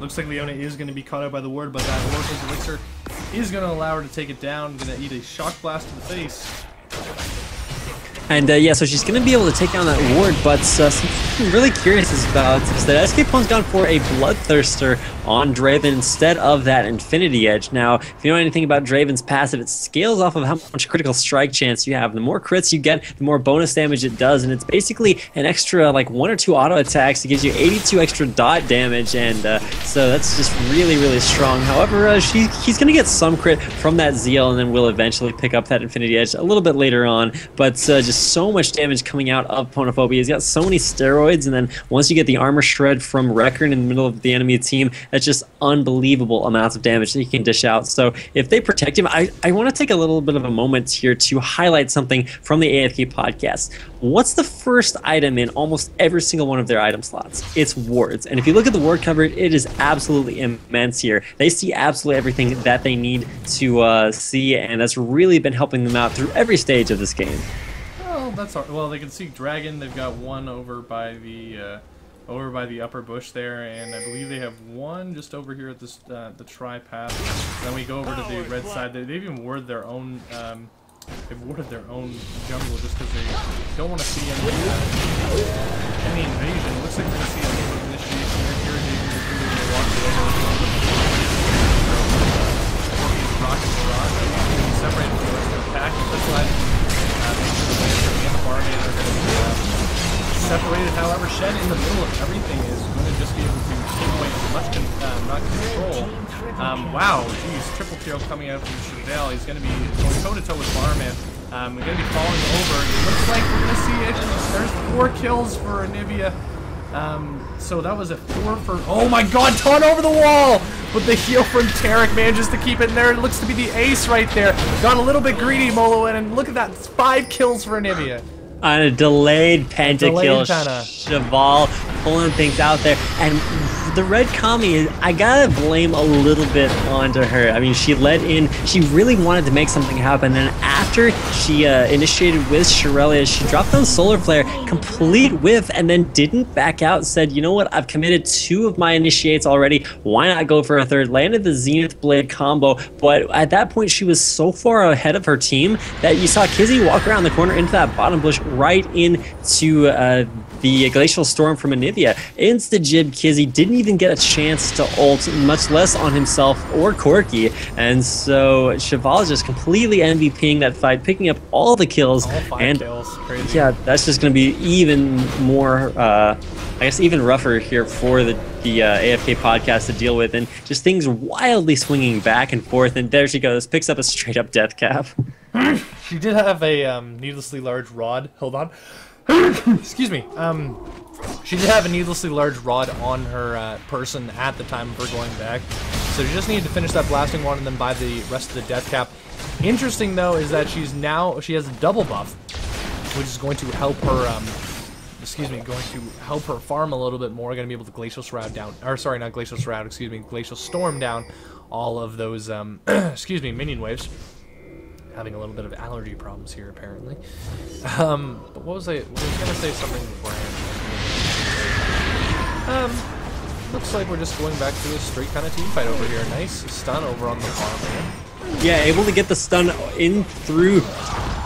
Looks like Leona is going to be caught out by the ward, but that Oracle's Elixir is going to allow her to take it down. Going to eat a Shock Blast to the face. And yeah, so she's going to be able to take down that ward, but something I'm really curious about is that SK-Pwn's gone for a Bloodthirster on Draven instead of that Infinity Edge. Now, if you know anything about Draven's passive, it scales off of how much critical strike chance you have. The more crits you get, the more bonus damage it does, and it's basically an extra like 1 or 2 auto attacks. It gives you 82 extra dot damage, and so that's just really, really strong. However, he's going to get some crit from that Zeal, and then will eventually pick up that Infinity Edge a little bit later on, but just so much damage coming out of Ponophobia. He's got so many steroids, and then once you get the armor shred from Reckern in the middle of the enemy team, that's just unbelievable amounts of damage that he can dish out. So if they protect him, I want to take a little bit of a moment here to highlight something from the AFK podcast. What's the first item in almost every single one of their item slots? It's wards. And if you look at the ward coverage, it is absolutely immense here. They see absolutely everything that they need to see, and that's really been helping them out through every stage of this game. That's all. Well, they can see Dragon. They've got one over by the upper bush there, and I believe they have one just over here at this the tri-path. Then we go over to the red side. They've even warded their own. They've warded their own jungle just because they don't want to see any invasion. It looks like we're gonna see a little bit of initiation here. They walk rocket barrage. Separated from the rest of the pack. This side. Separated, however, Shen in the middle of everything is going to just be able to take away as much not control. Wow, geez, triple kill coming out from Chevelle. He's going to be going toe-to-toe with Barman. We're going to be falling over. It looks like we're going to see it. There's 4 kills for Anivia. So that was a 4 for... Oh my god, taunt over the wall! But the heal from Tarek manages to keep it in there. It looks to be the ace right there. Got a little bit greedy, Moloen, and look at that. It's 5 kills for Anivia. On a delayed pentakill, Cheval pulling things out there. And the red Kami, I gotta blame a little bit onto her. I mean, she let in, she really wanted to make something happen, and after she initiated with Shirelia, she dropped down Solar Flare, complete whiff, and then didn't back out, said, you know what, I've committed 2 of my initiates already, why not go for a third? Landed the Zenith Blade combo, but at that point she was so far ahead of her team that you saw ggC walk around the corner into that bottom bush right into the Glacial Storm from Anivia. Insta-jib ggC, didn't even get a chance to ult, much less on himself or Corki, and so Cheval just completely MVPing that fight, picking up all the kills. All 5 kills. Crazy. Yeah, that's just going to be even more, I guess even rougher here for the AFK podcast to deal with, and just things wildly swinging back and forth, and there she goes, picks up a straight-up death cap. She did have a needlessly large rod. Hold on. Excuse me. She did have a needlessly large rod on her person at the time of her going back, so she just needed to finish that blasting one and then buy the rest of the death cap. Interesting though is that she has a double buff, which is going to help her going to help her farm a little bit more. Going to be able to Glacial Shroud down, or sorry, not Glacial Shroud, excuse me, Glacial Storm down all of those excuse me, minion waves. Having a little bit of allergy problems here, apparently. But what was I was gonna say something random. Looks like we're just going back to a straight kind of team fight over here. Nice stun over on the farm. Yeah, able to get the stun in through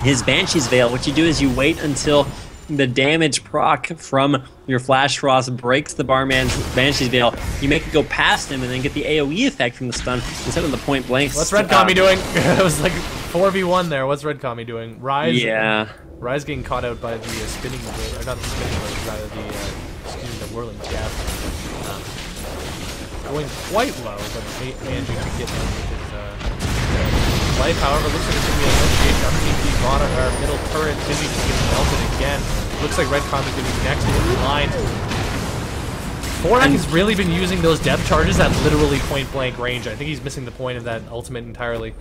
his Banshee's Veil. What you do is you wait until the damage proc from your Flash Frost breaks the barman's Banshee's Veil. You make it go past him and then get the AoE effect from the stun instead of the point blank. What's Red Kami doing? It was like 4v1 there. What's Red Kami doing? Rise. Yeah. Rise getting caught out by the spinning, or not the spinning, but rather the excuse me, the whirling jab. Going quite low, but managing to get him with his life. However, looks like it's going to be a negotiation underneath the bottom, or middle turret. Busy just getting melted again. Looks like Red Kami's going to be next in line. Forak has really been using those depth charges at literally point blank range. I think he's missing the point of that ultimate entirely.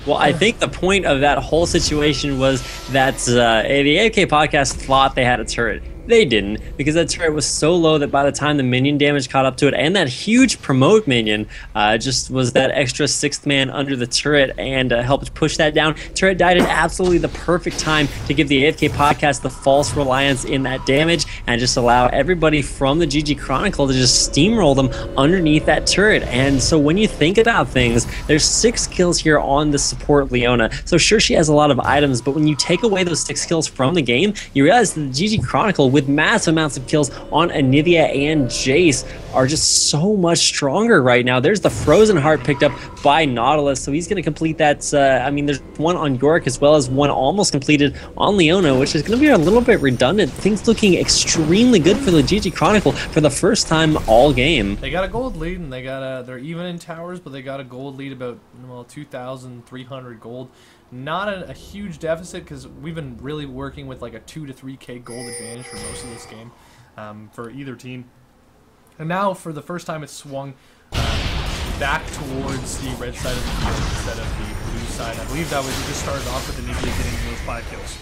Well, I think the point of that whole situation was that the AFK podcast thought they had a turret. They didn't, because that turret was so low that by the time the minion damage caught up to it, and that huge promote minion just was that extra 6th man under the turret and helped push that down. Turret died at absolutely the perfect time to give the AFK podcast the false reliance in that damage and just allow everybody from the GG Chronicle to just steamroll them underneath that turret. And so when you think about things, there's 6 kills here on the support Leona. So sure, she has a lot of items, but when you take away those 6 kills from the game, you realize that the GG Chronicle, with massive amounts of kills on Anivia and Jace, are just so much stronger right now. There's the Frozen Heart picked up by Nautilus, so he's going to complete that. I mean, there's one on Yorick as well as one almost completed on Leona, which is going to be a little bit redundant. Things looking extremely good for the GG Chronicle for the first time all game. They got a gold lead, and they're even in towers, but they got a gold lead about 2,300 gold. Not a huge deficit, because we've been really working with like a 2 to 3k gold advantage for most of this game for either team. And now, for the first time, it's swung back towards the red side of the field instead of the blue side. I believe that was just started off with Anivia getting those 5 kills.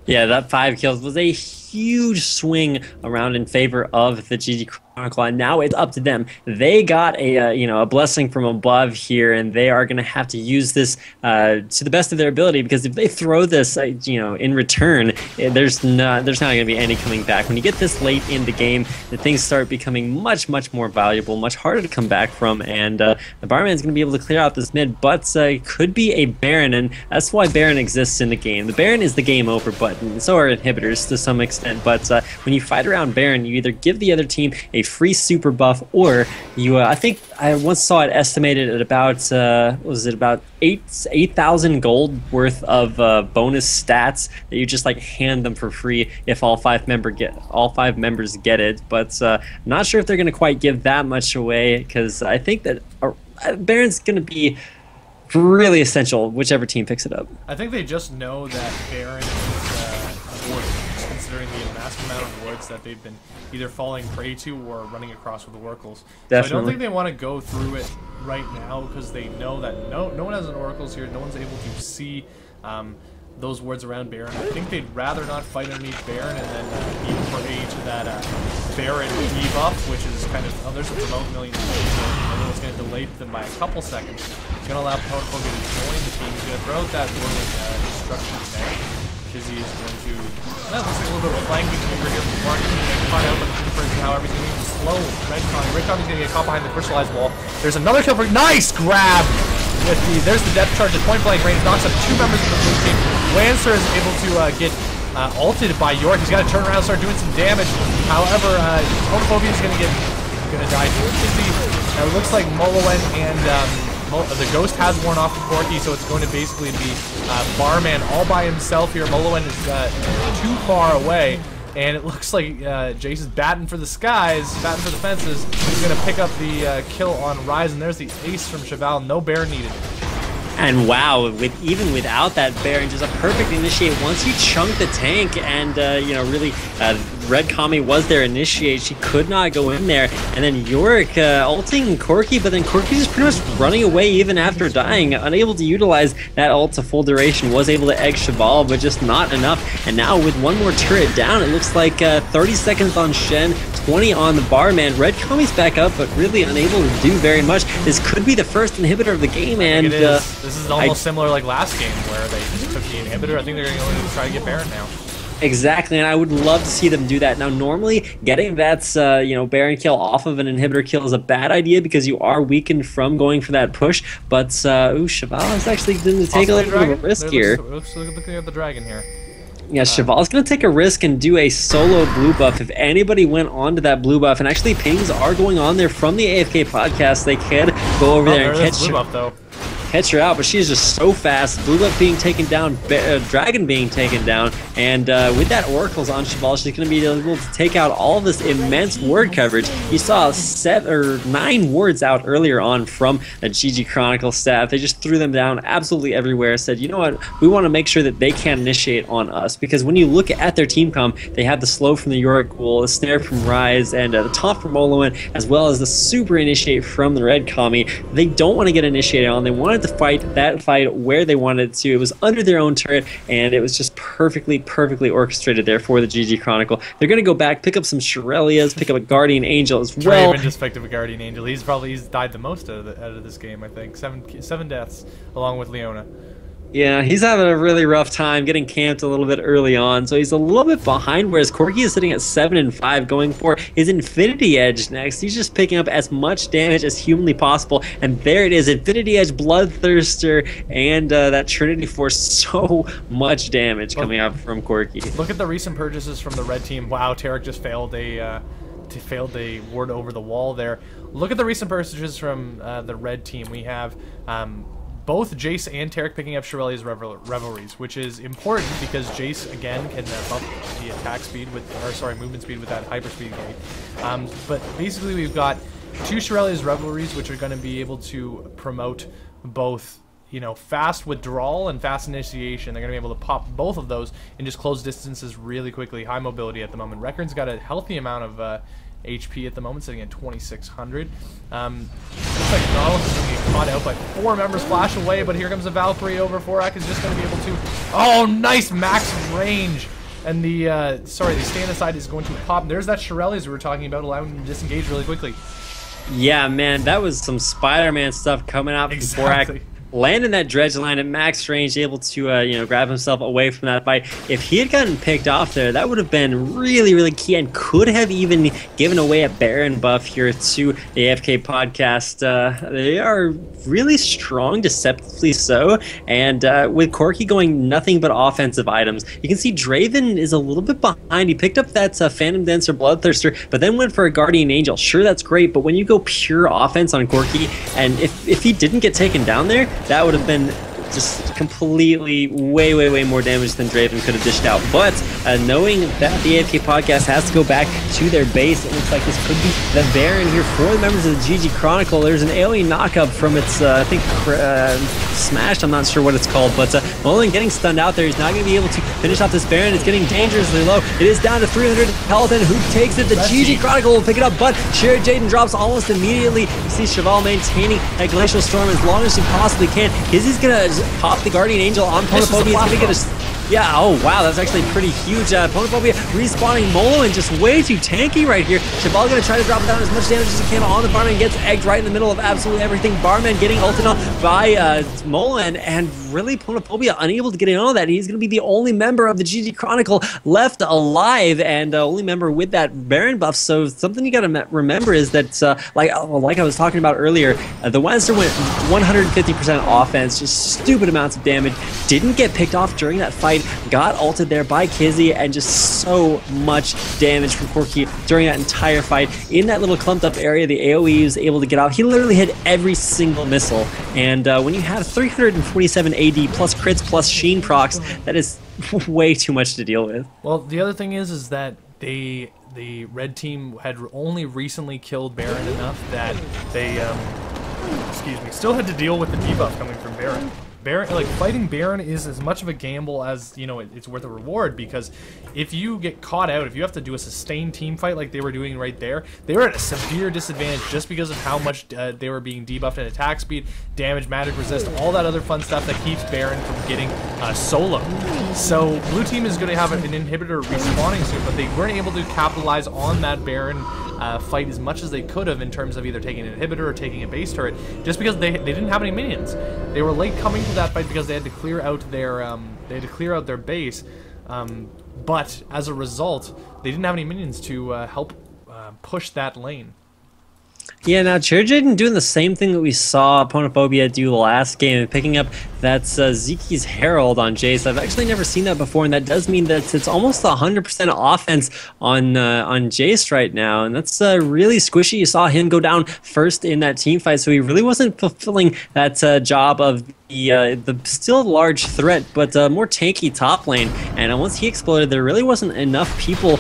Yeah, that 5 kills was a huge swing around in favor of the GG Chronicle, and now it's up to them. They got a blessing from above here, and they are going to have to use this to the best of their ability, because if they throw this in return, there's not going to be any coming back. When you get this late in the game, the things start becoming much more valuable, much harder to come back from, and the Barman's going to be able to clear out this mid, but it could be a Baron, and that's why Baron exists in the game. The Baron is the game over button, so are inhibitors to some extent, but when you fight around Baron, you either give the other team a free super buff, or you I think I once saw it estimated at about was it about 8,000 gold worth of bonus stats that you just like hand them for free if all 5 members get it. But not sure if they're going to quite give that much away, because I think that Baron's going to be really essential whichever team picks it up. I think they just know that Baron is warden, considering the massive amount of wards that they've been either falling prey to or running across with the oracles. Definitely. So I don't think they want to go through it right now, because they know that no one has an oracles here. No one's able to see those wards around Baron. I think they'd rather not fight underneath Baron and then even for age that Baron debuff, which is kind of, oh, there's a promote million, so I know it's going to delay them by a couple seconds. It's going to allow Powerful to join the team. He's going to throw out that Whirling Destruction tank. ggC is going to, that looks like a little bit of a flanking maneuver here from Mark. He's going to find out however he's going to slow Redcon. Redcon's going to get caught behind the crystallized wall. There's another kill for, nice grab! With there's the depth charge at point blank range, knocks up 2 members of the blue team. Lancer is able to get ulted by York. He's got to turn around and start doing some damage. However, Homophobia is going to die to ggC. Now it looks like Molowen and the Ghost has worn off the Corki, so it's going to basically be Barman all by himself here. Molowen is too far away. And it looks like Jace is batting for the skies, batting for the fences. He's going to pick up the kill on Rise, and there's the ace from Cheval. No Baron needed. And wow, even without that Baron, just a perfect initiate. Once you chunk the tank and, you know, really, Red Kami was their initiate. She could not go in there. And then Yorick ulting Corki, but then Corki is pretty much running away even after dying, unable to utilize that ult to full duration. Was able to egg Cheval, but just not enough. And now with one more turret down, it looks like 30 seconds on Shen, 20 on the Barman. Red Kami's back up, but really unable to do very much. This could be the first inhibitor of the game, and this is almost similar like last game where they just took the inhibitor. I think they're going to try to get Baron now. Exactly, and I would love to see them do that. Now, normally, getting that you know, Baron kill off of an inhibitor kill is a bad idea because you are weakened from going for that push, but, ooh, Cheval is actually going to take a little bit of a risk here. Looking at the dragon here. Yeah, Cheval's going to take a risk and do a solo blue buff. If anybody went onto that blue buff, and actually pings are going on there from the AFK podcast, they could go over there and catch blue buff, though. Catch her out, but she's just so fast. Blue buff being taken down, Dragon being taken down, and with that Oracles on Cheval, she's going to be able to take out all of this immense ward coverage. You saw 7 or 9 wards out earlier on from a GG Chronicle staff. They just threw them down absolutely everywhere, said, you know what, we want to make sure that they can't initiate on us, because when you look at their team comp, they have the slow from the Yorick Ghoul, the snare from Rise, and the taunt from Molowen, as well as the super initiate from the Red Kami. They don't want to get initiated on. They wanted to fight that fight where they wanted to. It was under their own turret, and it was just perfectly orchestrated there for the GG Chronicle. They're going to go back, pick up some Shirelias, pick up a Guardian Angel as well. Draven just picked up a Guardian Angel. He's died the most out of this game, I think. 7 deaths, along with Leona. Yeah, he's having a really rough time getting camped a little bit early on, so he's a little bit behind, whereas Corki is sitting at 7 and 5, going for his Infinity Edge next. He's just picking up as much damage as humanly possible, and there it is, Infinity Edge, Bloodthirster, and that Trinity Force. So much damage coming out from Corki. Look at the recent purchases from the red team. Wow, Tarek just failed a ward over the wall there. Look at the recent purchases from the red team. We have both Jace and Tarek picking up Shirelia's Revelries, which is important because Jace again can bump the attack speed with, movement speed with that hyper speed gate. But basically, we've got 2 Shirelia's Revelries, which are going to be able to promote both, you know, fast withdrawal and fast initiation. They're going to be able to pop both of those and just close distances really quickly. High mobility at the moment. Rekron's got a healthy amount of HP at the moment, sitting at 2,600. Looks like Nautilus is going to get caught out by 4 members, flash away, but here comes a Valkyrie over. Forak is just going to be able to... Oh, nice max range! And the stand aside is going to pop. There's that Shirelias we were talking about, allowing him to disengage really quickly. Yeah, man, that was some Spider-Man stuff coming out from Forak. Landing that dredge line at max range, able to you know, grab himself away from that fight. If he had gotten picked off there, that would have been really key and could have even given away a Baron buff here to the AFK podcast. They are really strong, deceptively so, and with Corki going nothing but offensive items. You can see Draven is a little bit behind. He picked up that Phantom Dancer Bloodthirster, but then went for a Guardian Angel. Sure, that's great, but when you go pure offense on Corki, and if he didn't get taken down there, that would have been just completely way more damage than Draven could have dished out. But knowing that the AFK podcast has to go back to their base, it looks like this could be the Baron here for the members of the GG Chronicle. There's an alien knockup from its, I think, Smashed. I'm not sure what it's called, but Mullen getting stunned out there. He's not going to be able to finish off this Baron. It's getting dangerously low. It is down to 300 health, and who takes it? The GG Chronicle will pick it up, but Shared Jaden drops almost immediately. You see Cheval maintaining that Glacial Storm as long as he possibly can. Izzy's going to pop the Guardian Angel on Ponophobia. He's going to get a Yeah, oh wow, that's actually pretty huge. Ponophobia respawning Molo and just way too tanky right here. Cheval gonna try to drop down as much damage as he can on the Barman, gets egged right in the middle of absolutely everything. Barman getting ulted on by Molan, and really Ponophobia unable to get in on that. He's gonna be the only member of the GG Chronicle left alive, and only member with that Baron buff. So something you gotta remember is that, like I was talking about earlier, the Lannister went 150% offense, just stupid amounts of damage, didn't get picked off during that fight, got ulted there by Kizzy, and just so much damage from Corki during that entire fight. In that little clumped up area, the AoE was able to get out. He literally hit every single missile, and when you have 347 AD plus crits plus Sheen procs, that is way too much to deal with. Well, the other thing is that the red team had only recently killed Baron enough that they still had to deal with the debuff coming from Baron. Like, fighting Baron is as much of a gamble as, you know, it's worth a reward, because if you get caught out, if you have to do a sustained team fight like they were doing right there, they were at a severe disadvantage just because of how much they were being debuffed in attack speed, damage, magic resist, all that other fun stuff that keeps Baron from getting solo. So blue team is going to have an inhibitor respawning soon, but they weren't able to capitalize on that Baron fight as much as they could have in terms of either taking an inhibitor or taking a base turret, just because they didn't have any minions. They were late coming to that fight because they had to clear out their base, but as a result, they didn't have any minions to help push that lane. Yeah, now Churjaden doing the same thing that we saw Ponophobia do last game, picking up that Zeki's Herald on Jace. I've actually never seen that before, and that does mean that it's almost 100% offense on Jace right now, and that's really squishy. You saw him go down first in that team fight, so he really wasn't fulfilling that job of the still large threat, but more tanky top lane. And once he exploded, there really weren't enough people,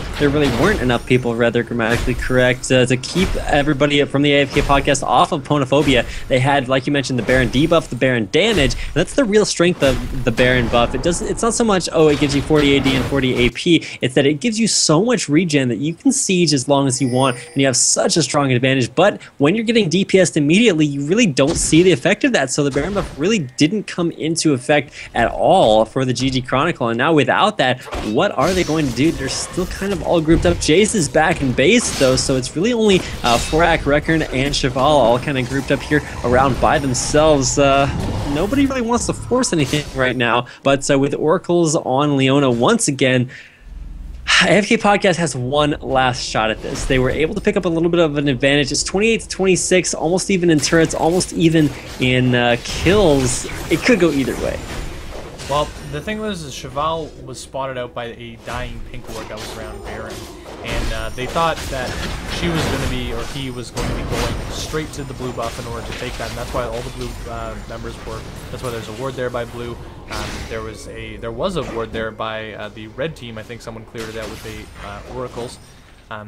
rather grammatically correct, to keep everybody from the AFK podcast off of Ponophobia. They had, like you mentioned, the Baron debuff, the Baron damage, and that's the real strength of the Baron buff. It's not so much, oh, it gives you 40 AD and 40 AP, it's that it gives you so much regen that you can siege as long as you want, and you have such a strong advantage. But when you're getting DPS'd immediately, you really don't see the effect of that, so the Baron buff really didn't come into effect at all for the GG Chronicle. And now without that, what are they going to do? They're still kind of all grouped up. Jace is back in base though, so it's really only Forak, Reckern, and Cheval all kind of grouped up here around by themselves. Nobody really wants to force anything right now, but with Oracles on Leona once again, AFK Podcast has one last shot at this. They were able to pick up a little bit of an advantage. It's 28-26, almost even in turrets, almost even in kills. It could go either way. Well, the thing was, Cheval was spotted out by a dying pink ward that was around Baron, and they thought that she was going to be, or he was going to be going straight to the blue buff in order to take that, and that's why all the blue members were. That's why there's a ward there by blue. There was a ward there by the red team. I think someone cleared it out with the oracles.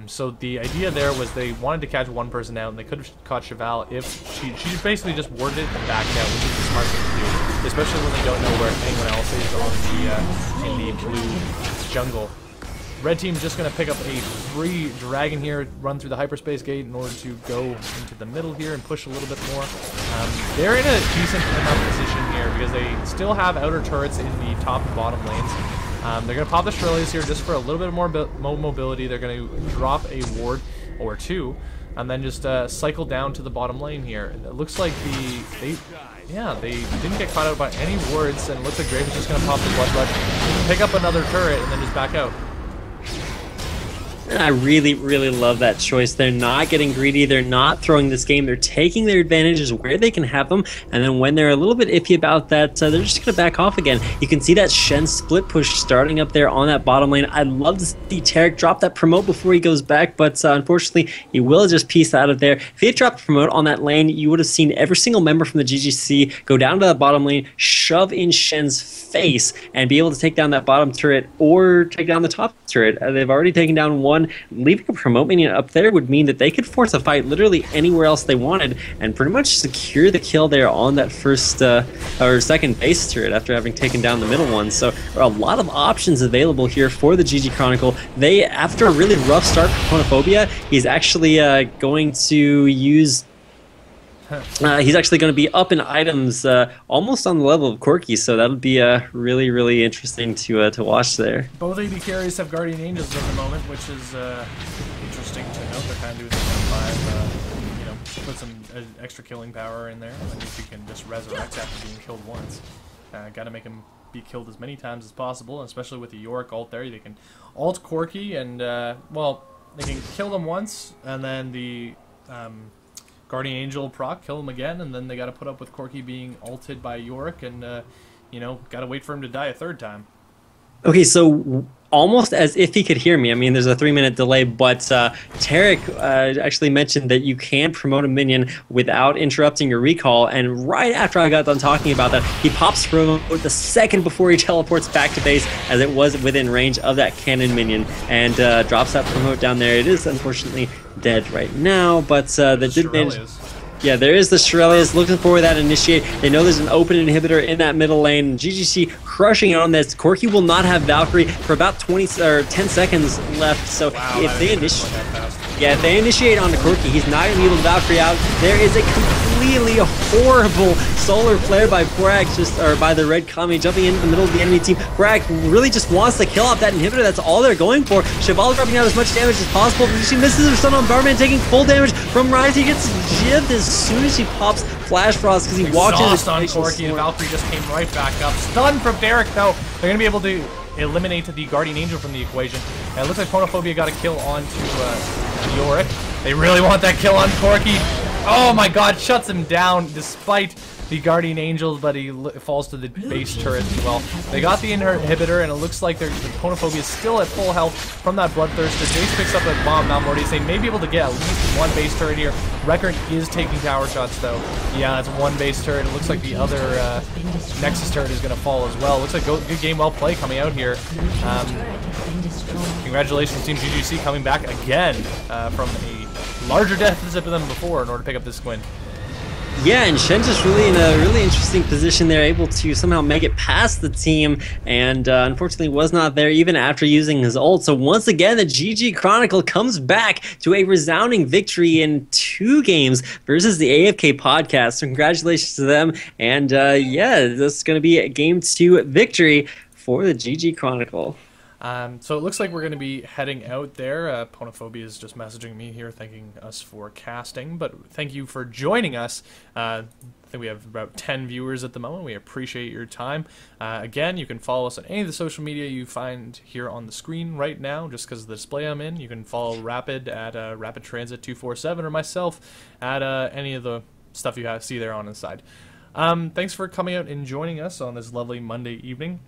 So the idea there was they wanted to catch one person out, and they could have caught Cheval if she basically just warded it and backed out, which is the smart thing to do, especially when they don't know where anyone else is on in the blue jungle. Red team's just going to pick up a free dragon here, run through the hyperspace gate in order to go into the middle here and push a little bit more. They're in a decent enough position here because they still have outer turrets in the top and bottom lanes. They're going to pop the Shrillies here just for a little bit more mobility. They're going to drop a ward or two, and then just cycle down to the bottom lane here. It looks like they didn't get caught out by any wards, and it looks like Grave is just going to pop the Blood Rush, pick up another turret, and then just back out. I really, really love that choice. They're not getting greedy. They're not throwing this game. They're taking their advantages where they can have them. And then when they're a little bit iffy about that, they're just going to back off again. You can see that Shen split push starting up there on that bottom lane. I'd love to see Tarek drop that promote before he goes back, but unfortunately, he will just piece out of there. If he had dropped promote on that lane, you would have seen every single member from the ggC go down to that bottom lane, shove in Shen's face, and be able to take down that bottom turret or take down the top turret. They've already taken down one. Leaving a promote minion up there would mean that they could force a fight literally anywhere else they wanted and pretty much secure the kill there on that first or second base turret after having taken down the middle one. So there are a lot of options available here for the GG Chronicle. They, after a really rough start for Ponophobia, he's actually going to use He's actually going to be up in items almost on the level of Corky, so that'll be really, really interesting to watch there. Both AD carries have Guardian Angels at the moment, which is interesting to note. They're kind of doing some 5, put some extra killing power in there. And if you can just resurrect after being killed once, got to make him be killed as many times as possible, especially with the Yorick ult there. They can ult Corky and, they can kill them once, and then the Guardian Angel proc, kill him again, and then they got to put up with Corky being ulted by Yorick, and got to wait for him to die a third time. Okay, so almost as if he could hear me. I mean, there's a 3-minute delay, but Tarek actually mentioned that you can promote a minion without interrupting your recall, and right after I got done talking about that, he pops promote the second before he teleports back to base, as it was within range of that cannon minion, and drops that promote down there. It is unfortunately dead right now, but that did manage. Yeah, there is the Shirelius looking for that initiate. They know there's an open inhibitor in that middle lane. ggC crushing on this. Corky will not have Valkyrie for about 10 seconds left. So wow, if they initiate, if they initiate onto Corky, he's not going to be able to Valkyrie out. There is a completely horrible solar flare by Bragg, by the red Kami jumping in the middle of the enemy team. Bragg really just wants to kill off that inhibitor. That's all they're going for. Cheval dropping out as much damage as possible, but she misses her stun on Barman, taking full damage from Ryan. He gets jibbed as soon as he pops Flash Frost because he walked in on Corky, and Valkyrie just came right back up. Stun from Derek, though. They're going to be able to eliminate the Guardian Angel from the equation. And it looks like Ponophobia got a kill onto Yorick. They really want that kill on Corky. Oh my god, shuts him down despite the Guardian Angels, but he falls to the base turret as well. They got the inhibitor, and it looks like the Ponophobia is still at full health from that Bloodthirster. Jace picks up that bomb. Malmortius, they may be able to get at least one base turret here. Record is taking tower shots, though. Yeah, that's one base turret. It looks like the other Nexus turret is going to fall as well. Looks like good game, well played coming out here. Congratulations, Team ggC, coming back again from a larger deficit than before in order to pick up this win. Yeah, and Shen just really in a really interesting position there, able to somehow make it past the team, and unfortunately was not there even after using his ult. So once again, the GG Chronicle comes back to a resounding victory in 2 games versus the AFK Podcast. So congratulations to them, and yeah, this is going to be a Game 2 victory for the GG Chronicle. So it looks like we're going to be heading out there. Ponophobia is just messaging me here, thanking us for casting, but thank you for joining us. I think we have about 10 viewers at the moment. We appreciate your time. Again, you can follow us on any of the social media you find here on the screen right now, just because of the display I'm in. You can follow Rapid at Rapid Transit 247 or myself at any of the stuff you see there on the side. Thanks for coming out and joining us on this lovely Monday evening.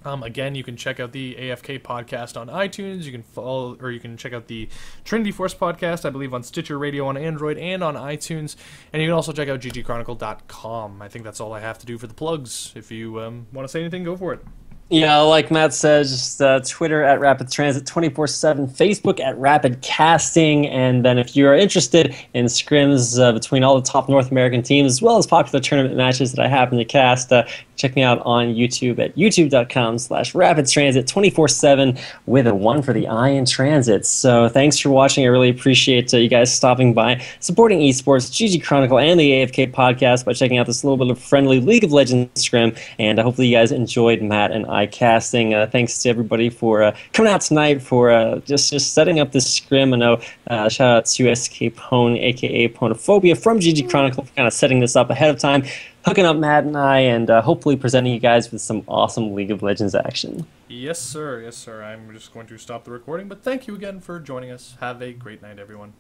Again, you can check out the AFK podcast on iTunes. You can follow, or you can check out the Trinity Force podcast, I believe, on Stitcher Radio on Android and on iTunes. And you can also check out ggchronicle.com. I think that's all I have to do for the plugs. If you want to say anything, go for it. Yeah, like Matt says, just Twitter at Rapid Transit 24/7, Facebook at Rapid Casting, and then if you're interested in scrims between all the top North American teams, as well as popular tournament matches that I happen to cast, check me out on YouTube at youtube.com/RapidTransit 24/7 with a 1 for the I in transit. So thanks for watching. I really appreciate you guys stopping by, supporting esports, GG Chronicle, and the AFK podcast by checking out this little bit of friendly League of Legends scrim. And hopefully you guys enjoyed Matt and I casting. Thanks to everybody for coming out tonight, for just setting up this scrim. I know shout out to SK Pone, aka Ponophobia from GG Chronicle, for kind of setting this up ahead of time, hooking up Matt and I, and hopefully presenting you guys with some awesome League of Legends action. Yes, sir. Yes, sir. I'm just going to stop the recording, but thank you again for joining us. Have a great night, everyone.